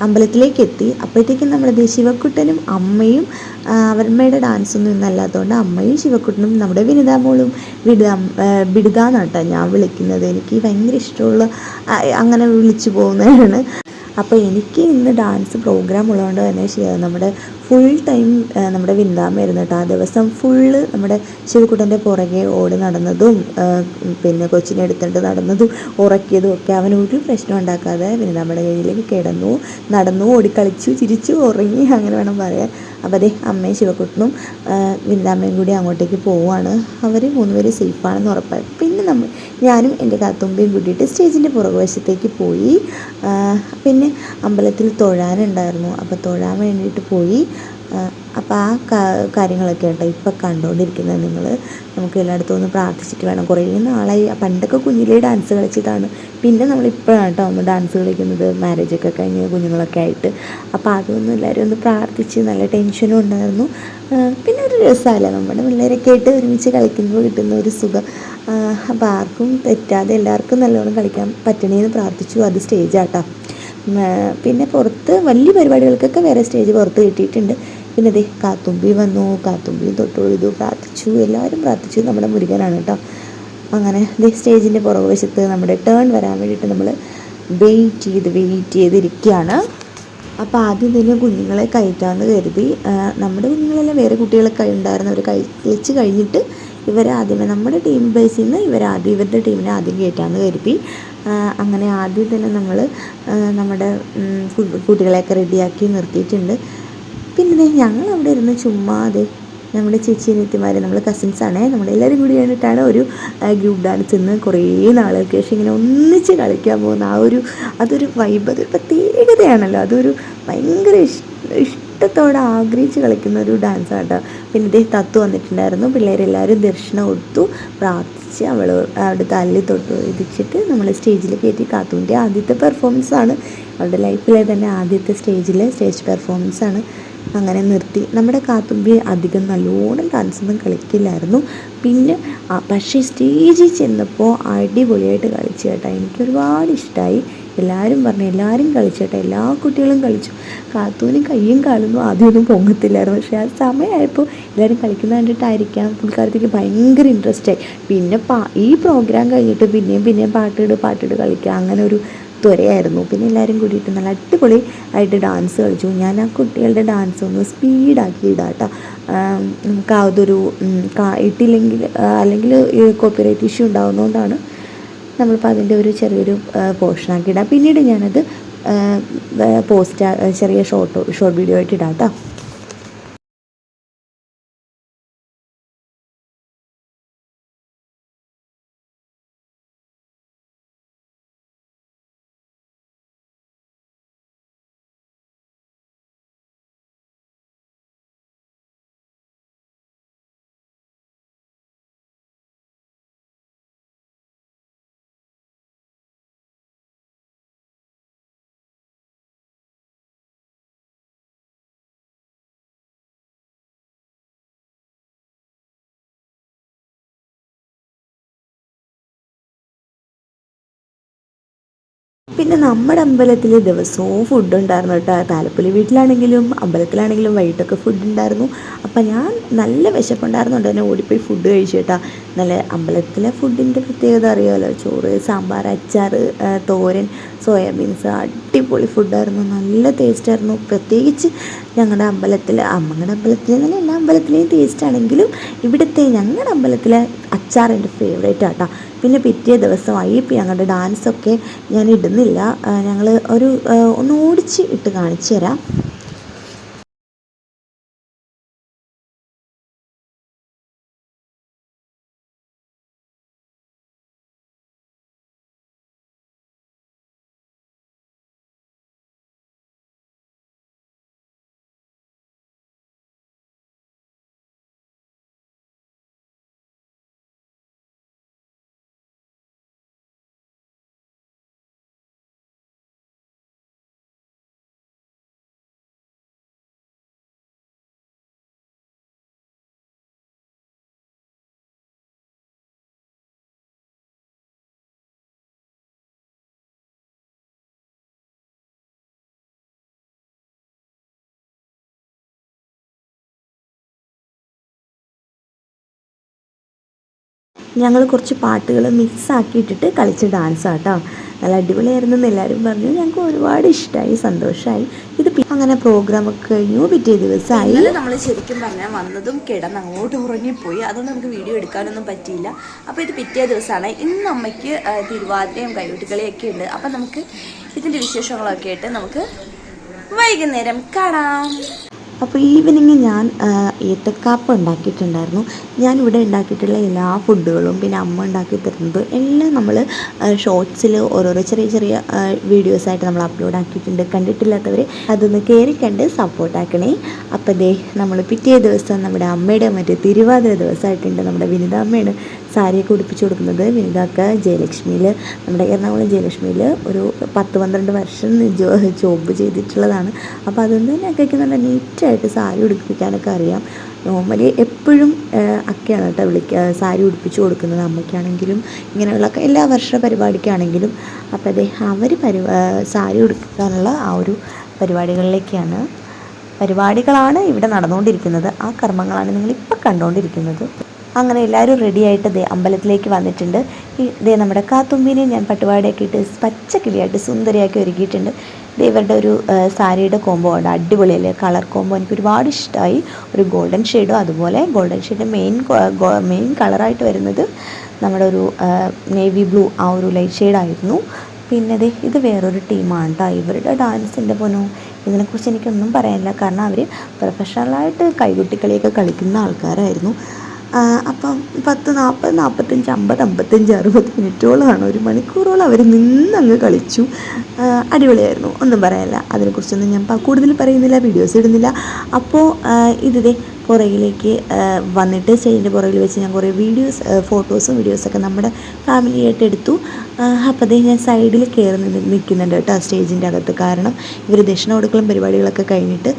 അമ്പലത്തിലേക്ക് എത്തി. അപ്പോഴത്തേക്കും നമ്മളിത് ശിവക്കുട്ടനും അമ്മയും, അവരുടെ ഡാൻസൊന്നും ഇന്നല്ലാത്തതുകൊണ്ട് അമ്മയും ശിവക്കുട്ടനും നമ്മുടെ വിനിതാമോളും ബിടുതാന്നാണ് കേട്ടോ ഞാൻ വിളിക്കുന്നത്. എനിക്ക് ഭയങ്കര ഇഷ്ടമുള്ള അങ്ങനെ വിളിച്ചു പോകുന്നതാണ്. അപ്പോൾ എനിക്ക് ഇന്ന് ഡാൻസ് പ്രോഗ്രാം ഉള്ളതുകൊണ്ട് തന്നെ നമ്മുടെ ഫുൾ ടൈം നമ്മുടെ വിന്താമായിരുന്നു കേട്ടോ. ആ ദിവസം ഫുള്ള് നമ്മുടെ ശിവക്കുട്ടൻ്റെ പുറകെ ഓടി നടന്നതും പിന്നെ കൊച്ചിനെ എടുത്തിട്ട് നടന്നതും ഉറക്കിയതും ഒക്കെ അവനൊരു പ്രശ്നം ഉണ്ടാക്കാതെ വിനിതാമ്മയുടെ കയ്യിലേക്ക് നടന്നു ഓടിക്കളിച്ചു ചിരിച്ചു ഉറങ്ങി, അങ്ങനെ വേണം പറയാൻ. അപ്പോൾ അതേ അമ്മയും ശിവക്കുട്ടനും വിനിതാമ്മയും കൂടി അങ്ങോട്ടേക്ക് പോവുകയാണ്. അവർ 3 പേര് സേഫാണെന്ന് ഉറപ്പായി. പിന്നെ ഞാനും എൻ്റെ കാത്തുമ്പയും കൂട്ടിയിട്ട് സ്റ്റേജിൻ്റെ പുറകുവശത്തേക്ക് പോയി. പിന്നെ അമ്പലത്തിൽ തൊഴാനുണ്ടായിരുന്നു, അപ്പോൾ തൊഴാൻ വേണ്ടിയിട്ട് പോയി. അപ്പോൾ ആ കാര്യങ്ങളൊക്കെ കേട്ടോ ഇപ്പോൾ കണ്ടുകൊണ്ടിരിക്കുന്നത് നിങ്ങൾ. നമുക്ക് എല്ലായിടത്തും ഒന്ന് പ്രാർത്ഥിച്ചിട്ട് വേണം. കുറേ നാളായി, പണ്ടൊക്കെ കുഞ്ഞിലേ ഡാൻസ് കളിച്ചതാണ്. പിന്നെ നമ്മളിപ്പോഴാണ് കേട്ടോ ഒന്ന് ഡാൻസ് കളിക്കുന്നത്, മാരേജൊക്കെ കഴിഞ്ഞ് കുഞ്ഞുങ്ങളൊക്കെ ആയിട്ട്. അപ്പോൾ അതൊന്നും എല്ലാവരും ഒന്ന് പ്രാർത്ഥിച്ച്, നല്ല ടെൻഷനും ഉണ്ടായിരുന്നു. പിന്നെ ഒരു രസമല്ല നമ്മുടെ പിള്ളേരൊക്കെ ആയിട്ട് ഒരുമിച്ച് കളിക്കുമ്പോൾ കിട്ടുന്ന ഒരു സുഖം. അപ്പോൾ ആർക്കും തെറ്റാതെ എല്ലാവർക്കും നല്ലോണം കളിക്കാൻ പറ്റണേന്ന് പ്രാർത്ഥിച്ചു. അത് സ്റ്റേജാട്ടോ. പിന്നെ പുറത്ത് വലിയ പരിപാടികൾക്കൊക്കെ വേറെ സ്റ്റേജ് പുറത്ത് കിട്ടിയിട്ടുണ്ട്. പിന്നെ ദേ കാത്തുമ്പി വന്നു, കാത്തുമ്പിയും തൊട്ടൊഴുതു, പ്രാർത്ഥിച്ചു, എല്ലാവരും പ്രാർത്ഥിച്ചു. നമ്മുടെ മുരുകനാണ് കേട്ടോ. അങ്ങനെ ദേ സ്റ്റേജിൻ്റെ പുറകുവശത്ത് നമ്മുടെ ടേൺ വരാൻ വേണ്ടിയിട്ട് നമ്മൾ വെയിറ്റ് ചെയ്തിരിക്കുകയാണ്. അപ്പോൾ ആദ്യം തന്നെ കുഞ്ഞുങ്ങളെ കയറ്റാമെന്ന് കരുതി. നമ്മുടെ കുഞ്ഞുങ്ങളെല്ലാം വേറെ കുട്ടികളൊക്കെ ഉണ്ടായിരുന്നു, അവർ കഴിച്ച് കഴിഞ്ഞിട്ട് ഇവരാദ്യമേ നമ്മുടെ ടീം ബേസിൽ നിന്ന് ഇവരുടെ ടീമിനെ ആദ്യം കയറ്റാമെന്ന് കരുതി. അങ്ങനെ ആദ്യം തന്നെ നമ്മൾ നമ്മുടെ കുട്ടികളെയൊക്കെ റെഡിയാക്കി നിർത്തിയിട്ടുണ്ട്. പിന്നെ ഞങ്ങൾ അവിടെ ഇരുന്ന് ചുമ്മാതെ നമ്മുടെ ചേച്ചി അനിയത്തിമാർ, നമ്മൾ കസിൻസാണ്, നമ്മളെല്ലാവരും കൂടി വേണ്ടിയിട്ടാണ് ഒരു ഗ്രൂപ്പ് ഡാൻസ് ഇന്ന് കുറേ നാളുകൾക്ക് ശേഷം ഇങ്ങനെ ഒന്നിച്ച് കളിക്കാൻ പോകുന്ന അതൊരു വൈബ്, അതൊരു പ്രത്യേകതയാണല്ലോ. അതൊരു ഭയങ്കര ഇഷ്ടത്തോടെ ആഗ്രഹിച്ച് കളിക്കുന്ന ഒരു ഡാൻസ് ആട്ടോ. പിന്നെ ഇതേ തത്തു വന്നിട്ടുണ്ടായിരുന്നു. പിള്ളേരെല്ലാവരും ദർശനം കൊടുത്തു, പ്രാർത്ഥിച്ച് അവിടെ തല്ലി തൊട്ട് എഴുതിച്ചിട്ട് നമ്മൾ സ്റ്റേജിൽ കയറ്റി. കാത്തുവിൻ്റെ ആദ്യത്തെ പെർഫോമൻസാണ്, അവളുടെ ലൈഫിലെ തന്നെ ആദ്യത്തെ സ്റ്റേജ് പെർഫോമൻസാണ്. അങ്ങനെ നിർത്തി. നമ്മുടെ കാത്തുമ്പി അധികം നല്ലോണം ഡാൻസൊന്നും കളിക്കില്ലായിരുന്നു. പിന്നെ പക്ഷേ സ്റ്റേജിൽ ചെന്നപ്പോൾ അടിപൊളിയായിട്ട് കളിച്ചു കേട്ടോ. എനിക്കൊരുപാട് ഇഷ്ടമായി. എല്ലാവരും പറഞ്ഞു എല്ലാവരും കളിച്ചു കേട്ടോ, എല്ലാ കുട്ടികളും കളിച്ചു. കാത്തൂന് കയ്യും കാലൊന്നും ആദ്യമൊന്നും പൊങ്ങത്തില്ലായിരുന്നു. പക്ഷേ ആ സമയമായപ്പോൾ എല്ലാവരും കളിക്കുന്ന കണ്ടിട്ടായിരിക്കാം പുള്ളിക്കാരത്തേക്ക് ഭയങ്കര ഇൻട്രസ്റ്റായി. പിന്നെ ഈ പ്രോഗ്രാം കഴിഞ്ഞിട്ട് പിന്നെയും പാട്ടിട് കളിക്കുക, അങ്ങനെ ഒരു ത്വരയായിരുന്നു. പിന്നെ എല്ലാവരും കൂടിയിട്ട് നല്ല അടിപൊളി ആയിട്ട് ഡാൻസ് കളിച്ചു. ഞാൻ ആ കുട്ടികളുടെ ഡാൻസ് ഒന്ന് സ്പീഡാക്കി ഇടാം കേട്ടോ. നമുക്ക് അതൊരു ഇട്ടില്ലെങ്കിൽ അല്ലെങ്കിൽ കോപ്പിറൈറ്റ് ഇഷ്യൂ ഉണ്ടാകുന്നതുകൊണ്ടാണ് നമ്മളിപ്പോൾ അതിൻ്റെ ഒരു ചെറിയൊരു പോർഷനാക്കി ഇടാം. പിന്നീട് ഞാനത് ചെറിയ ഷോർട്ട് വീഡിയോ ആയിട്ട് ഇടാം കേട്ടോ. പിന്നെ നമ്മുടെ അമ്പലത്തിൽ ദിവസവും ഫുഡ് ഉണ്ടായിരുന്നു കേട്ടോ. താലപ്പൊലി വീട്ടിലാണെങ്കിലും അമ്പലത്തിലാണെങ്കിലും വൈകിട്ടൊക്കെ ഫുഡ് ഉണ്ടായിരുന്നു. അപ്പം ഞാൻ നല്ല വിശപ്പുണ്ടായിരുന്നുണ്ട് തന്നെ ഓടിപ്പോയി ഫുഡ് കഴിച്ചു കേട്ടോ. നല്ല അമ്പലത്തിലെ ഫുഡിൻ്റെ പ്രത്യേകത അറിയാമല്ലോ, ചോറ്, സാമ്പാർ, അച്ചാർ, തോരൻ, സോയാബീൻസ്, അടിപൊളി ഫുഡായിരുന്നു, നല്ല ടേസ്റ്റായിരുന്നു. പ്രത്യേകിച്ച് ഞങ്ങളുടെ അമ്പലത്തിൽ നല്ല എല്ലാ അമ്പലത്തിലെയും ടേസ്റ്റ് ആണെങ്കിലും ഇവിടുത്തെ ഞങ്ങളുടെ അമ്പലത്തിലെ അച്ചാർ എൻ്റെ ഫേവറേറ്റ് ആട്ടോ. പിന്നെ പിറ്റേ ദിവസമായി ഞങ്ങളുടെ ഡാൻസൊക്കെ ഞാൻ ഇടുന്നില്ല, ഞങ്ങൾ ഒന്ന് ഓടിച്ച് ഇട്ട് കാണിച്ചു തരാം. ഞങ്ങൾ കുറച്ച് പാട്ടുകൾ മിക്സ് ആക്കിയിട്ടിട്ട് കളിച്ച ഡാൻസാണ് കേട്ടോ. നല്ല അടിപൊളിയായിരുന്നു എന്ന് എല്ലാവരും പറഞ്ഞു. ഞങ്ങൾക്ക് ഒരുപാട് ഇഷ്ടമായി, സന്തോഷമായി. ഇത് അങ്ങനെ പ്രോഗ്രാമൊക്കെ കഴിഞ്ഞു. പിറ്റേ ദിവസമായി. നമ്മൾ ശരിക്കും പറഞ്ഞാൽ വന്നതും കിടന്ന് അങ്ങോട്ട് ഉറങ്ങിപ്പോയി, അതുകൊണ്ട് നമുക്ക് വീഡിയോ എടുക്കാനൊന്നും പറ്റിയില്ല. അപ്പോൾ ഇത് പിറ്റേ ദിവസമാണ്. ഇന്ന് അമ്മയ്ക്ക് തിരുവാതിരയും കൈകൊട്ടിക്കളിയൊക്കെ ഉണ്ട്. അപ്പം നമുക്ക് ഇതിൻ്റെ വിശേഷങ്ങളൊക്കെ ആയിട്ട് നമുക്ക് വൈകുന്നേരം കാണാം. അപ്പോൾ ഈവനിങ് ഞാൻ ഏത്തക്കാപ്പം ഉണ്ടാക്കിയിട്ടുണ്ടായിരുന്നു. ഞാനിവിടെ ഉണ്ടാക്കിയിട്ടുള്ള എല്ലാ ഫുഡുകളും പിന്നെ അമ്മ ഉണ്ടാക്കി തരുന്നത് എല്ലാം നമ്മൾ ഷോർട്സിൽ ഓരോരോ ചെറിയ ചെറിയ വീഡിയോസായിട്ട് നമ്മൾ അപ്ലോഡ് ആക്കിയിട്ടുണ്ട്. കണ്ടിട്ടില്ലാത്തവർ അതൊന്ന് കയറി കണ്ട് സപ്പോർട്ടാക്കണേ. അപ്പോൾ ദേ നമ്മൾ പിറ്റേ ദിവസം നമ്മുടെ അമ്മയുടെ മറ്റേ തിരുവാതിര ദിവസമായിട്ടുണ്ട്. നമ്മുടെ വിനിത അമ്മയാണ് സാരിയൊക്കെ ഉടുപ്പിച്ച് കൊടുക്കുന്നത്. വിനിതക്ക് ജയലക്ഷ്മിയിൽ, നമ്മുടെ എറണാകുളം ജയലക്ഷ്മിയിൽ ഒരു 10-12 വർഷം ജോബ് ചെയ്തിട്ടുള്ളതാണ്. അപ്പോൾ അതുകൊണ്ട് തന്നെ അക്കയ്ക്ക് നല്ല നീറ്റായിട്ട് സാരി ഉടുപ്പിക്കാനൊക്കെ അറിയാം. നോർമലി എപ്പോഴും അക്കയാണ് കേട്ടോ സാരി ഉടുപ്പിച്ച് കൊടുക്കുന്നത്, അമ്മയ്ക്കാണെങ്കിലും ഇങ്ങനെയുള്ള എല്ലാ വർഷ പരിപാടിക്കാണെങ്കിലും. അപ്പോൾ അതെ അവർ സാരി ഉടുപ്പിക്കാനുള്ള ആ ഒരു പരിപാടികളാണ് ഇവിടെ നടന്നുകൊണ്ടിരിക്കുന്നത്. ആ കർമ്മങ്ങളാണ് നിങ്ങളിപ്പോൾ കണ്ടുകൊണ്ടിരിക്കുന്നത്. അങ്ങനെ എല്ലാവരും റെഡിയായിട്ട് അമ്പലത്തിലേക്ക് വന്നിട്ടുണ്ട്. നമ്മുടെ കാത്തുമ്പീനെ ഞാൻ പട്ടുപാടയൊക്കെ ഇട്ട് പച്ചക്കിളിയായിട്ട് സുന്ദരിയാക്കി ഒരുക്കിയിട്ടുണ്ട്. ഇവരുടെ ഒരു സാരിയുടെ കോംബോ ഉണ്ട്, അടിപൊളിയല്ലേ, കളർ കോംബോ എനിക്ക് ഒരുപാട് ഇഷ്ടമായി. ഒരു ഗോൾഡൻ ഷെയ്ഡും അതുപോലെ ഗോൾഡൻ ഷെയ്ഡ് മെയിൻ കളറായിട്ട് വരുന്നത് നമ്മുടെ ഒരു നേവി ബ്ലൂ, ആ ഒരു ലൈറ്റ് ഷെയ്ഡായിരുന്നു. പിന്നെ ഇത് വേറൊരു ടീമാണ് കേട്ടോ. ഇവരുടെ ഡാൻസിൻ്റെ പോലും ഇതിനെക്കുറിച്ച് എനിക്കൊന്നും പറയാനില്ല, കാരണം അവർ പ്രൊഫഷണലായിട്ട് കൈകൊട്ടിക്കളിയൊക്കെ കളിക്കുന്ന ആൾക്കാരായിരുന്നു. അപ്പം 10, 40, 45, 50, 55, 60 മിനിറ്റോളമാണ്, 1 മണിക്കൂറോളം അവർ നിന്നങ്ങ് കളിച്ചു. അടിപൊളിയായിരുന്നു, ഒന്നും പറയാനില്ല. അതിനെക്കുറിച്ചൊന്നും ഞാൻ കൂടുതൽ പറയുന്നില്ല, വീഡിയോസ് ഇടുന്നില്ല. അപ്പോൾ ഇതേ പുറകിലേക്ക് വന്നിട്ട് സ്റ്റേജിൻ്റെ പുറകിൽ വെച്ച് ഞാൻ കുറേ ഫോട്ടോസും വീഡിയോസൊക്കെ നമ്മുടെ ഫാമിലിയായിട്ട് എടുത്തു. അപ്പോൾ അതേ ഞാൻ സൈഡിൽ കയറി നിൽക്കുന്നുണ്ട് കേട്ടോ സ്റ്റേജിൻ്റെ അകത്ത്. കാരണം ഇവർ ദക്ഷിണ കൊടുക്കലും പരിപാടികളൊക്കെ കഴിഞ്ഞിട്ട്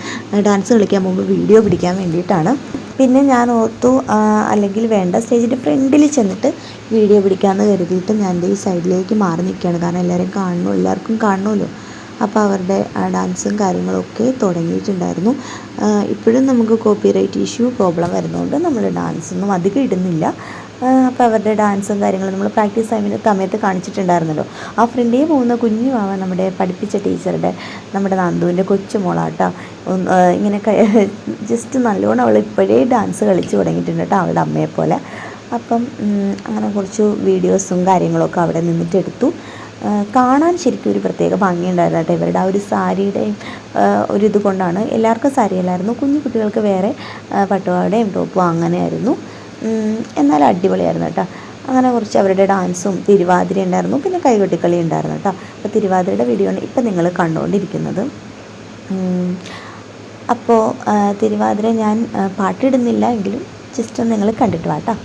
ഡാൻസ് കളിക്കാൻ പോകുമ്പോൾ വീഡിയോ പിടിക്കാൻ വേണ്ടിയിട്ടാണ്. പിന്നെ ഞാൻ ഓർത്തു അല്ലെങ്കിൽ വേണ്ട, സ്റ്റേജിൻ്റെ ഫ്രണ്ടിൽ ചെന്നിട്ട് വീഡിയോ പിടിക്കാമെന്ന് കരുതിയിട്ട് ഞാൻ ഈ സൈഡിലേക്ക് മാറി നിൽക്കുകയാണ്. കാരണം എല്ലാവർക്കും കാണണമല്ലോ. അപ്പോൾ അവരുടെ ഡാൻസും കാര്യങ്ങളൊക്കെ തുടങ്ങിയിട്ടുണ്ടായിരുന്നു. ഇപ്പോഴും നമുക്ക് കോപ്പിറൈറ്റ് ഇഷ്യൂ പ്രോബ്ലം വരുന്നതുകൊണ്ട് നമ്മൾ ഡാൻസൊന്നും അധികം ഇടുന്നില്ല. അപ്പോൾ അവരുടെ ഡാൻസും കാര്യങ്ങളും നമ്മൾ പ്രാക്ടീസ് സമയത്ത് കാണിച്ചിട്ടുണ്ടായിരുന്നല്ലോ. ആ ഫ്രണ്ടേ പോകുന്ന കുഞ്ഞു ആവാൻ നമ്മുടെ പഠിപ്പിച്ച ടീച്ചറുടെ, നമ്മുടെ നന്ദുവിൻ്റെ കൊച്ചുമോളാട്ടോ. ഇങ്ങനെ ജസ്റ്റ് നല്ലോണം അവൾ ഇപ്പോഴേ ഡാൻസ് കളിച്ച് തുടങ്ങിയിട്ടുണ്ട് കേട്ടോ, അവളുടെ അമ്മയെപ്പോലെ. അപ്പം അങ്ങനെ കുറച്ച് വീഡിയോസും കാര്യങ്ങളൊക്കെ അവിടെ നിന്നിട്ട് എടുത്തു. കാണാൻ ശരിക്കും ഒരു പ്രത്യേക ഭംഗിയുണ്ടായിരുന്നു കേട്ടോ. ഇവരുടെ ആ ഒരു സാരിയുടെയും ഒരിത് കൊണ്ടാണ്. എല്ലാവർക്കും സാരിയല്ലായിരുന്നു, കുഞ്ഞു കുട്ടികൾക്ക് വേറെ പട്ടുപാവാടയും ടോപ്പും അങ്ങനെയായിരുന്നു. എന്നാലും അടിപൊളിയായിരുന്നു കേട്ടോ. അങ്ങനെ കുറച്ച് അവരുടെ ഡാൻസും തിരുവാതിര ഉണ്ടായിരുന്നു, പിന്നെ കൈകൊട്ടിക്കളി ഉണ്ടായിരുന്നു കേട്ടോ. അപ്പോൾ തിരുവാതിരയുടെ വീഡിയോ ആണ് ഇപ്പം നിങ്ങൾ കണ്ടുകൊണ്ടിരിക്കുന്നത്. അപ്പോൾ തിരുവാതിര ഞാൻ പാട്ടിടുന്നില്ല എങ്കിലും ജസ്റ്റ് ഒന്ന് നിങ്ങൾ കണ്ടിട്ട് വാട്ടോ.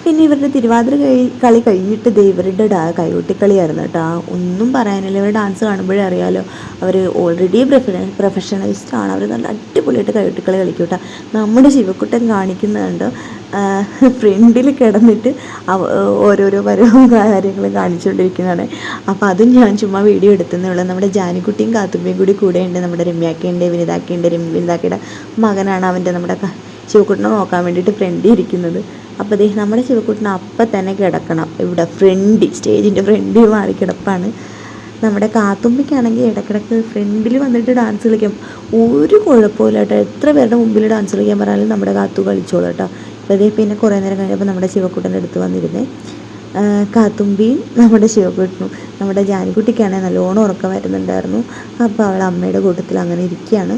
പിന്നെ ഇവരുടെ തിരുവാതിര കളി കഴിഞ്ഞിട്ട് ഇവരുടെ കൈകൊട്ടിക്കളിയായിരുന്നു കേട്ടോ. ഒന്നും പറയാനില്ല, ഇവരുടെ ഡാൻസ് കാണുമ്പോഴേ അറിയാമല്ലോ അവർ ഓൾറെഡി പ്രൊഫഷണലിസ്റ്റാണ്. അവർ നല്ല അടിപൊളിയായിട്ട് കൈകൊട്ടിക്കളി കളിക്കും കേട്ടോ. നമ്മുടെ ശിവക്കുട്ടൻ കാണിക്കുന്നുണ്ട് ഫ്രണ്ടിൽ കിടന്നിട്ട് ഓരോരോ കാര്യങ്ങളും കാണിച്ചുകൊണ്ടിരിക്കുന്നതാണ്. അപ്പോൾ അതും ഞാൻ ചുമ്മാ വീഡിയോ എടുത്തതേ ഉള്ളൂ. നമ്മുടെ ജാനിക്കുട്ടിയും കാത്തുമ്പയും കൂടെ ഉണ്ട്. നമ്മുടെ രമ്യാക്കയുണ്ട്, വിനിതാക്കയുണ്ട്. വിനിതാക്കയുടെ മകനാണ് അവൻ്റെ നമ്മുടെ ശിവക്കുട്ടനെ നോക്കാൻ വേണ്ടിയിട്ട് ഫ്രണ്ടിൽ ഇരിക്കുന്നത്. അപ്പോൾ നമ്മുടെ ശിവക്കുട്ടനെ അപ്പം തന്നെ കിടക്കണം ഇവിടെ സ്റ്റേജിൻ്റെ ഫ്രണ്ടിൽ മാറി കിടപ്പാണ്. നമ്മുടെ കാത്തുമ്പിക്കാണെങ്കിൽ ഇടയ്ക്കിടയ്ക്ക് ഫ്രണ്ടിൽ വന്നിട്ട് ഡാൻസ് കളിക്കാം, ഒരു കുഴപ്പമില്ല കേട്ടോ. എത്ര പേരുടെ മുമ്പിൽ ഡാൻസ് കളിക്കാൻ പറഞ്ഞാലും നമ്മുടെ കാത്തു കളിച്ചോളൂ കേട്ടോ. അപ്പോൾ പിന്നെ കുറേ നേരം കഴിഞ്ഞപ്പോൾ നമ്മുടെ ശിവക്കുട്ടൻ്റെ അടുത്ത് വന്നിരുന്നേ കാത്തുമ്പിയും നമ്മുടെ ശിവക്കുട്ടനും. നമ്മുടെ ജാനിക്കുട്ടിക്കാണെങ്കിൽ നല്ലോണം ഉറക്കം വരുന്നുണ്ടായിരുന്നു. അപ്പോൾ അവൾ അമ്മയുടെ കൂട്ടത്തിൽ അങ്ങനെ ഇരിക്കുകയാണ്.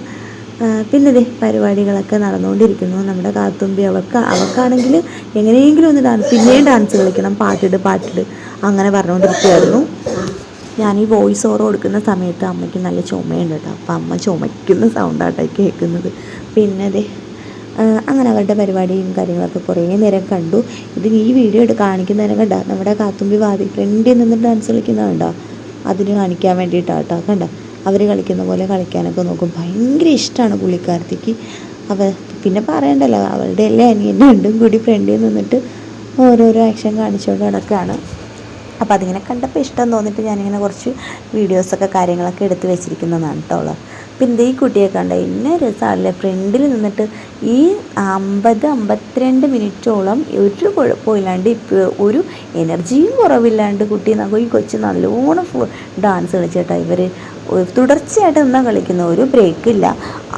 പിന്നെ പരിപാടികളൊക്കെ നടന്നുകൊണ്ടിരിക്കുന്നു. നമ്മുടെ കാത്തുമ്പി അവൾക്കാണെങ്കിൽ എങ്ങനെയെങ്കിലും ഒന്ന് പിന്നെയും ഡാൻസ് കളിക്കണം, പാട്ടിട് അങ്ങനെ പറഞ്ഞുകൊണ്ടിരിക്കുകയായിരുന്നു. ഞാൻ ഈ വോയിസ് ഓവർ കൊടുക്കുന്ന സമയത്ത് അമ്മയ്ക്ക് നല്ല ചുമയുണ്ട് കേട്ടോ. അപ്പോൾ അമ്മ ചുമയ്ക്കുന്ന സൗണ്ടാട്ടോ കേൾക്കുന്നത്. പിന്നെ അങ്ങനെ അവരുടെ പരിപാടിയും കാര്യങ്ങളൊക്കെ കുറേ നേരം കണ്ടു. ഈ വീഡിയോ കാണിക്കുന്ന നേരം കണ്ടോ നമ്മുടെ കാത്തുമ്പി ഫ്രണ്ടിൽ നിന്നിട്ട് ഡാൻസ് കളിക്കുന്നതുണ്ടോ, അതിന് കാണിക്കാൻ വേണ്ടിയിട്ടാണ് കേട്ടോ. കണ്ടോ അവർ കളിക്കുന്ന പോലെ കളിക്കാനൊക്കെ നോക്കും. ഭയങ്കര ഇഷ്ടമാണ് പുള്ളിക്കാരത്തിക്ക്. പിന്നെ പറയണ്ടല്ലോ, അവളുടെ എല്ലാ അനിയനും രണ്ടും കൂടി ഫ്രണ്ടിൽ നിന്നിട്ട് ഓരോരോ ആക്ഷൻ കാണിച്ചുകൊണ്ട് നടക്കുകയാണ്. അപ്പോൾ അതിങ്ങനെ കണ്ടപ്പോൾ ഇഷ്ടം തോന്നിയിട്ട് ഞാനിങ്ങനെ കുറച്ച് വീഡിയോസൊക്കെ കാര്യങ്ങളൊക്കെ എടുത്ത് വെച്ചിരിക്കുന്നതാണ് കേട്ടോ. പിന്നെ ഈ കുട്ടിയെ കണ്ട ഇന്ന രസമല്ലേ ഫ്രണ്ടിൽ നിന്നിട്ട് ഈ 52 മിനിറ്റോളം ഒരു കുഴപ്പമില്ലാണ്ട് ഇപ്പോൾ ഒരു എനർജിയും കുറവില്ലാണ്ട് കുട്ടി ഈ കൊച്ച് നല്ലോണം ഡാൻസ് കളിച്ചേട്ടാ. ഇവർ തുടർച്ചയായിട്ട് നിന്നാണ് കളിക്കുന്നത്, ഒരു ബ്രേക്കില്ല.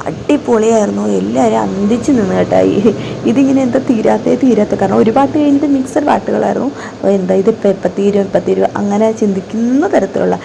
അടിപൊളിയായിരുന്നു. എല്ലാവരും അന്തിച്ച് നിന്ന് കേട്ടോ. ഇതിങ്ങനെ എന്താ തീരാത്ത കാരണം ഒരു പാട്ട് കഴിഞ്ഞിട്ട് മിക്സഡ് പാട്ടുകളായിരുന്നു. ഇതിപ്പോൾ എപ്പം തീരും അങ്ങനെ ചിന്തിക്കുന്ന തരത്തിലുള്ള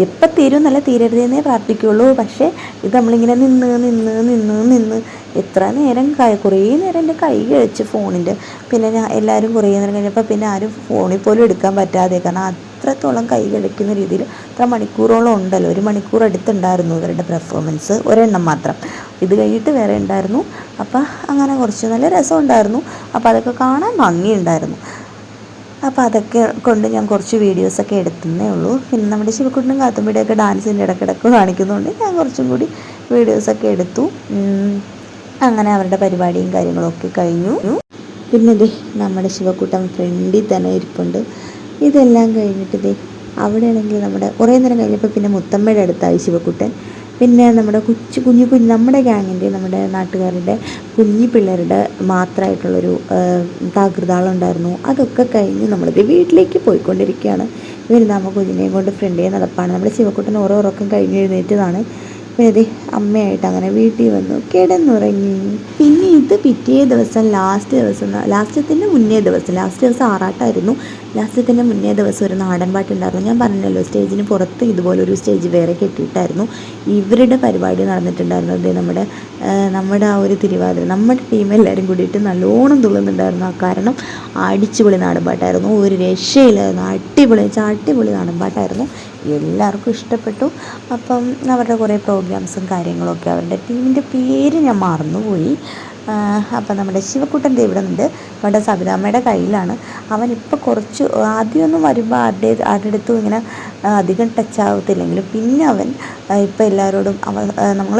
എപ്പം തീരും എന്നല്ല, തീരരുതെന്നേ പ്രാർത്ഥിക്കുകയുള്ളൂ. പക്ഷേ ഇത് നമ്മളിങ്ങനെ നിന്ന് എത്ര നേരം കുറേ നേരം എൻ്റെ കൈ കഴിച്ച് ഫോണിൻ്റെ. പിന്നെ എല്ലാവരും കുറേ നേരം കഴിഞ്ഞപ്പോൾ പിന്നെ ആരും ഫോണിൽ പോലും എടുക്കാൻ പറ്റാതെ, കാരണം അത്രത്തോളം കൈ കഴിക്കുന്ന രീതിയിൽ അത്ര മണിക്കൂറോളം ഉണ്ടല്ലോ. 1 മണിക്കൂർ അടുത്തുണ്ടായിരുന്നു ഇവരുടെ പെർഫോമൻസ്, ഒരെണ്ണം മാത്രം. ഇത് കഴിഞ്ഞിട്ട് വേറെ ഉണ്ടായിരുന്നു. അപ്പോൾ അങ്ങനെ കുറച്ച് നല്ല രസമുണ്ടായിരുന്നു. അപ്പോൾ അതൊക്കെ കാണാൻ ഭംഗിയുണ്ടായിരുന്നു. അപ്പോൾ അതൊക്കെ കൊണ്ട് ഞാൻ കുറച്ച് വീഡിയോസൊക്കെ എടുത്തതേ ഉള്ളൂ. പിന്നെ നമ്മുടെ ശിവക്കുട്ടനും കാത്തുമ്പിയുടെയൊക്കെ ഡാൻസിൻ്റെ ഇടയ്ക്കിടയ്ക്ക് കാണിക്കുന്നതുകൊണ്ട് ഞാൻ കുറച്ചും കൂടി വീഡിയോസൊക്കെ എടുത്തു. അങ്ങനെ അവരുടെ പരിപാടിയും കാര്യങ്ങളൊക്കെ കഴിഞ്ഞു. പിന്നെ നമ്മുടെ ശിവക്കുട്ടൻ ഫ്രണ്ടിൽ തന്നെ ഇരിപ്പുണ്ട്. ഇതെല്ലാം കഴിഞ്ഞിട്ട് അവിടെയാണെങ്കിൽ നമ്മുടെ കുറേ നേരം കഴിഞ്ഞപ്പോൾ പിന്നെ മുത്തമ്മയുടെ അടുത്തായി ശിവക്കുട്ടൻ. പിന്നെ നമ്മുടെ കുഞ്ഞു നമ്മുടെ ഗ്യാങ്ങിൻ്റെ നമ്മുടെ നാട്ടുകാരുടെ കുഞ്ഞു പിള്ളേരുടെ മാത്രമായിട്ടുള്ളൊരു താകൃതാളുണ്ടായിരുന്നു. അതൊക്കെ കഴിഞ്ഞ് നമ്മളിത് വീട്ടിലേക്ക് പോയിക്കൊണ്ടിരിക്കുകയാണ്. വരുന്നാകുമ്പോൾ കുഞ്ഞിനെയും കൊണ്ട് ഫ്രണ്ടേ നടപ്പാണ്. നമ്മുടെ ശിവക്കുട്ടൻ ഓരോ ഉറക്കം കഴിഞ്ഞ് എഴുന്നേറ്റതാണ്. പിന്നെ അമ്മയായിട്ട് അങ്ങനെ വീട്ടിൽ വന്നു കിടന്നുറങ്ങി. പിന്നെ ഇത് പിറ്റേ ദിവസം ലാസ്റ്റത്തിൻ്റെ മുന്നേ ദിവസം ആറാട്ടായിരുന്നു. ലാസ്റ്റത്തിൻ്റെ മുന്നേ ദിവസം ഒരു നാടൻ പാട്ടുണ്ടായിരുന്നു. ഞാൻ പറഞ്ഞല്ലോ സ്റ്റേജിന് പുറത്ത് ഇതുപോലൊരു സ്റ്റേജ് വേറെ കെട്ടിയിട്ടായിരുന്നു ഇവരുടെ പരിപാടി നടന്നിട്ടുണ്ടായിരുന്നത്. നമ്മുടെ ആ ഒരു തിരുവാതിര നമ്മുടെ ടീം എല്ലാവരും കൂടിയിട്ട് നല്ലോണം തുള്ളുന്നുണ്ടായിരുന്നു. കാരണം അടിച്ചുപൊളി നാടൻ പാട്ടായിരുന്നു, ഒരു രക്ഷയില്ലായിരുന്നു. അടിപൊളി നാടൻ പാട്ടായിരുന്നു, എല്ലാവർക്കും ഇഷ്ടപ്പെട്ടു. അപ്പം അവരുടെ കുറേ പ്രോഗ്രാംസും കാര്യങ്ങളൊക്കെ, അവരുടെ ടീമിൻ്റെ പേര് ഞാൻ മറന്നുപോയി. അപ്പം നമ്മുടെ ശിവക്കുട്ടൻ്റെ ഇവിടെ ഉണ്ട്, നമ്മുടെ സബിതാമ്മയുടെ കയ്യിലാണ്. അവനിപ്പോൾ കുറച്ച് ആദ്യമൊന്നും വരുമ്പോൾ ആരുടെ അടുത്തും ഇങ്ങനെ അധികം ടച്ച് ആവത്തില്ലെങ്കിലും പിന്നെ അവൻ ഇപ്പോൾ എല്ലാവരോടും നമ്മൾ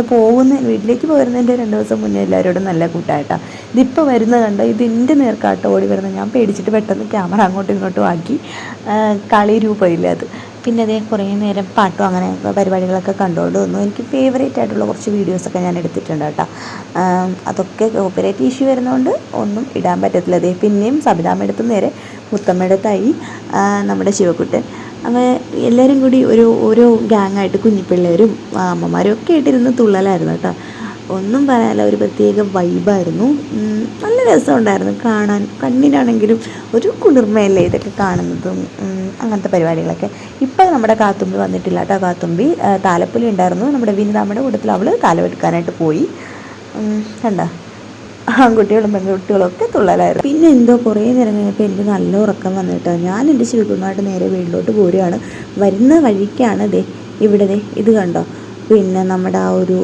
വീട്ടിലേക്ക് പോരുന്നതിൻ്റെ 2 ദിവസം മുന്നേ എല്ലാവരോടും നല്ല കൂട്ടായിട്ടാണ്. ഇതിപ്പോൾ വരുന്നത് കണ്ടോ, ഇതിൻ്റെ നേർക്കാട്ടോ ഓടി വരുന്നത്. ഞാൻ പേടിച്ചിട്ട് പെട്ടെന്ന് ക്യാമറ അങ്ങോട്ടും ഇങ്ങോട്ടും ആക്കി. കളി രൂപയില്ല അത്. പിന്നെ കുറേ നേരം പാട്ടും അങ്ങനെ പരിപാടികളൊക്കെ കണ്ടുകൊണ്ട് വന്നു. എനിക്ക് ഫേവറേറ്റ് ആയിട്ടുള്ള കുറച്ച് വീഡിയോസൊക്കെ ഞാൻ എടുത്തിട്ടുണ്ട് കേട്ടോ. അതൊക്കെ കോപ്പറേറ്റ് ഇഷ്യൂ വരുന്നതുകൊണ്ട് ഒന്നും ഇടാൻ പറ്റത്തില്ല. പിന്നെയും സബിതാമ്മയെടുത്ത് നേരെ മുത്തമ്മയെടുത്തായി നമ്മുടെ ശിവക്കുട്ടൻ. അങ്ങനെ എല്ലാവരും കൂടി ഓരോ ഗ്യാങ്ങായിട്ട് കുഞ്ഞിപ്പിള്ളേരും അമ്മമാരും ഒക്കെ ആയിട്ടിരുന്ന് തുള്ളലായിരുന്നു കേട്ടോ. ഒന്നും പറയാനില്ല, ഒരു പ്രത്യേക വൈബായിരുന്നു. നല്ല രസമുണ്ടായിരുന്നു കാണാൻ. കണ്ണിനാണെങ്കിലും ഒരു കുളിർമയല്ലേ ഇതൊക്കെ കാണുന്നതും അങ്ങനത്തെ പരിപാടികളൊക്കെ. ഇപ്പം നമ്മുടെ കാത്തുമ്പി വന്നിട്ടില്ല കേട്ടോ. കാത്തുമ്പി താലപ്പൊലി ഉണ്ടായിരുന്നു. നമ്മുടെ വിനിതാമ്മയുടെ കൂട്ടത്തിൽ അവൾ താലമെടുക്കാനായിട്ട് പോയി. കണ്ടോ, ആൺകുട്ടികളും പെൺകുട്ടികളും ഒക്കെ തുള്ളലായിരുന്നു. പിന്നെ എന്തോ കുറേ നേരം കഴിഞ്ഞപ്പോൾ എനിക്ക് നല്ല ഉറക്കം വന്നിട്ടോ. ഞാൻ എൻ്റെ ശിവകുമായിട്ട് നേരെ വീട്ടിലോട്ട് പോരുകയാണ്. വരുന്ന വഴിക്കാണ് ഇവിടെ ഇത് കണ്ടോ, പിന്നെ നമ്മുടെ ആ ഒരു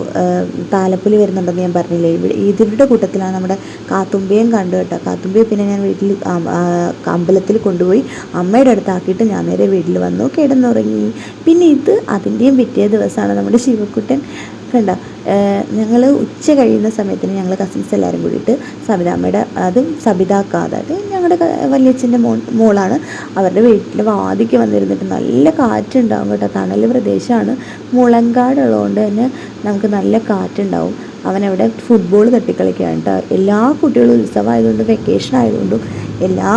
താലപ്പൊലി വരുന്നുണ്ടെന്ന് ഞാൻ പറഞ്ഞില്ലേ, ഇതിൻ്റെ കൂട്ടത്തിലാണ് നമ്മുടെ കാത്തുമ്പയും കണ്ടു കേട്ടോ. കാത്തുമ്പയെ പിന്നെ ഞാൻ വീട്ടിൽ അമ്പലത്തിൽ കൊണ്ടുപോയി അമ്മയുടെ അടുത്താക്കിയിട്ട് ഞാൻ നേരെ വീട്ടിൽ വന്നു, കിടന്നുറങ്ങി. പിന്നെ ഇത് അതിൻ്റെയും പിറ്റേ ദിവസമാണ് നമ്മുടെ ശിവക്കുട്ടൻ കണ്ട. ഞങ്ങൾ ഉച്ച കഴിയുന്ന സമയത്തിന് ഞങ്ങൾ കസിൻസ് എല്ലാവരും കൂടിയിട്ട് സബിതാമ്മയുടെ, അതും സബിതാക്ക, അതായത് ഞങ്ങളുടെ വലിയച്ഛൻ്റെ മോളാണ്, അവരുടെ വീട്ടിൽ വാതിക്ക് വന്നിരുന്നിട്ട് നല്ല കാറ്റുണ്ടാവും കേട്ടോ. തണൽ പ്രദേശമാണ്, മുളങ്കാടുള്ളതുകൊണ്ട് തന്നെ നമുക്ക് നല്ല കാറ്റുണ്ടാവും. അവനവിടെ ഫുട്ബോൾ തട്ടിക്കളിക്കുകയാണ് കേട്ടോ. എല്ലാ കുട്ടികളും ഉത്സവമായതുകൊണ്ട്, വെക്കേഷൻ ആയതുകൊണ്ടും എല്ലാ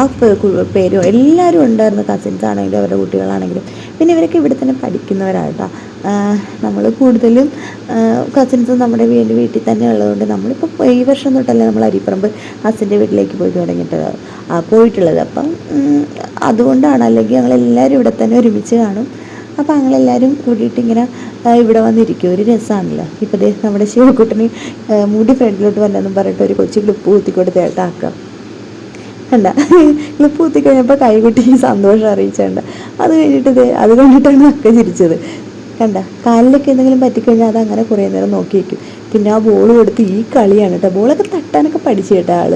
പേരും എല്ലാവരും ഉണ്ടായിരുന്നു, കസിൻസ് ആണെങ്കിലും അവരുടെ കുട്ടികളാണെങ്കിലും. പിന്നെ ഇവരൊക്കെ ഇവിടെ തന്നെ പഠിക്കുന്നവരാട്ടോ. നമ്മൾ കൂടുതലും കസിൻസ് നമ്മുടെ വീട്ടിൽ തന്നെ ഉള്ളതുകൊണ്ട് നമ്മളിപ്പോൾ ഈ വർഷം തൊട്ടല്ലേ നമ്മൾ അരിപ്പറമ്പ് ഹസിൻ്റെ വീട്ടിലേക്ക് പോയിട്ടുള്ളത്. അപ്പം അതുകൊണ്ടാണ്, അല്ലെങ്കിൽ ഞങ്ങളെല്ലാവരും ഇവിടെ തന്നെ ഒരുമിച്ച് കാണും. അപ്പോൾ ഞങ്ങളെല്ലാവരും കൂടിയിട്ട് ഇങ്ങനെ ഇവിടെ വന്നിരിക്കും, ഒരു രസമാണല്ലോ. ഇപ്പോൾ ദേ നമ്മുടെ ശിവക്കുട്ടന് മുടി ഫ്രണ്ടിലോട്ട് വന്നെന്നും പറഞ്ഞിട്ട് ഒരു കൊച്ചു ക്ലിപ്പ് കുത്തിക്കൊടുത്തേട്ടാക്കാം കണ്ട. ക്ലിപ്പ് കുത്തിക്കഴിഞ്ഞപ്പോൾ കൈകുട്ടി സന്തോഷം അറിയിച്ചുണ്ട്. അത് കഴിഞ്ഞിട്ട് അത് കണ്ടിട്ടാണ് ഒക്കെ ചിരിച്ചത് കണ്ട. കാലിലൊക്കെ എന്തെങ്കിലും പറ്റിക്കഴിഞ്ഞാൽ അത് അങ്ങനെ കുറേ നേരം നോക്കി വയ്ക്കും. പിന്നെ ആ ബോൾ കൊടുത്ത് ഈ കളിയാണ് കേട്ടോ. ബോളൊക്കെ തട്ടാനൊക്കെ പഠിച്ചു കേട്ടോ ആൾ.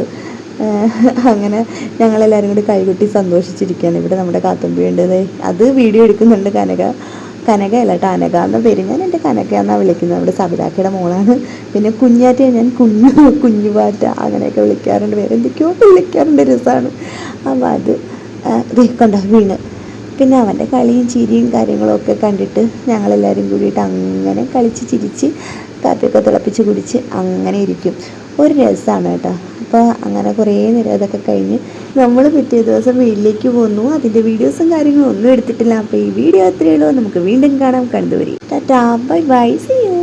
അങ്ങനെ ഞങ്ങളെല്ലാവരും കൂടി കൈകൊട്ടി സന്തോഷിച്ചിരിക്കുകയാണ്. ഇവിടെ നമ്മുടെ കാത്തുമ്പയുണ്ട്, അത് വീഡിയോ എടുക്കുന്നുണ്ട്. കനകയല്ല കേട്ടോ, അനക എന്ന പേര്. ഞാൻ എൻ്റെ കനക എന്നാണ് വിളിക്കുന്നത്, നമ്മുടെ സബിതാക്കയുടെ മോളാണ്. പിന്നെ കുഞ്ഞാറ്റയെ ഞാൻ കുഞ്ഞുപാറ്റ അങ്ങനെയൊക്കെ വിളിക്കാറുണ്ട്, വേറെ എന്തൊക്കെയോ വിളിക്കാറുണ്ട്, രസമാണ്. അപ്പോൾ അത് കണ്ടോ വീണ്. പിന്നെ അവൻ്റെ കളിയും ചിരിയും കാര്യങ്ങളും ഒക്കെ കണ്ടിട്ട് ഞങ്ങളെല്ലാവരും കൂടിയിട്ട് അങ്ങനെ കളിച്ച് ചിരിച്ച് കാപ്പിയൊക്കെ തിളപ്പിച്ച് കുടിച്ച് അങ്ങനെ ഇരിക്കും. ഒരു രസമാണ് കേട്ടോ. അപ്പോൾ അങ്ങനെ കുറേ നേരം അതൊക്കെ കഴിഞ്ഞ് നമ്മൾ പിറ്റേ ദിവസം വീട്ടിലേക്ക് പോന്നു. അതിൻ്റെ വീഡിയോസും കാര്യങ്ങളും ഒന്നും എടുത്തിട്ടില്ല. അപ്പോൾ ഈ വീഡിയോ അത്രയേ ഉള്ളൂ. നമുക്ക് വീണ്ടും കാണാം. കണ്ടുവരി. Tata, bye bye, see U.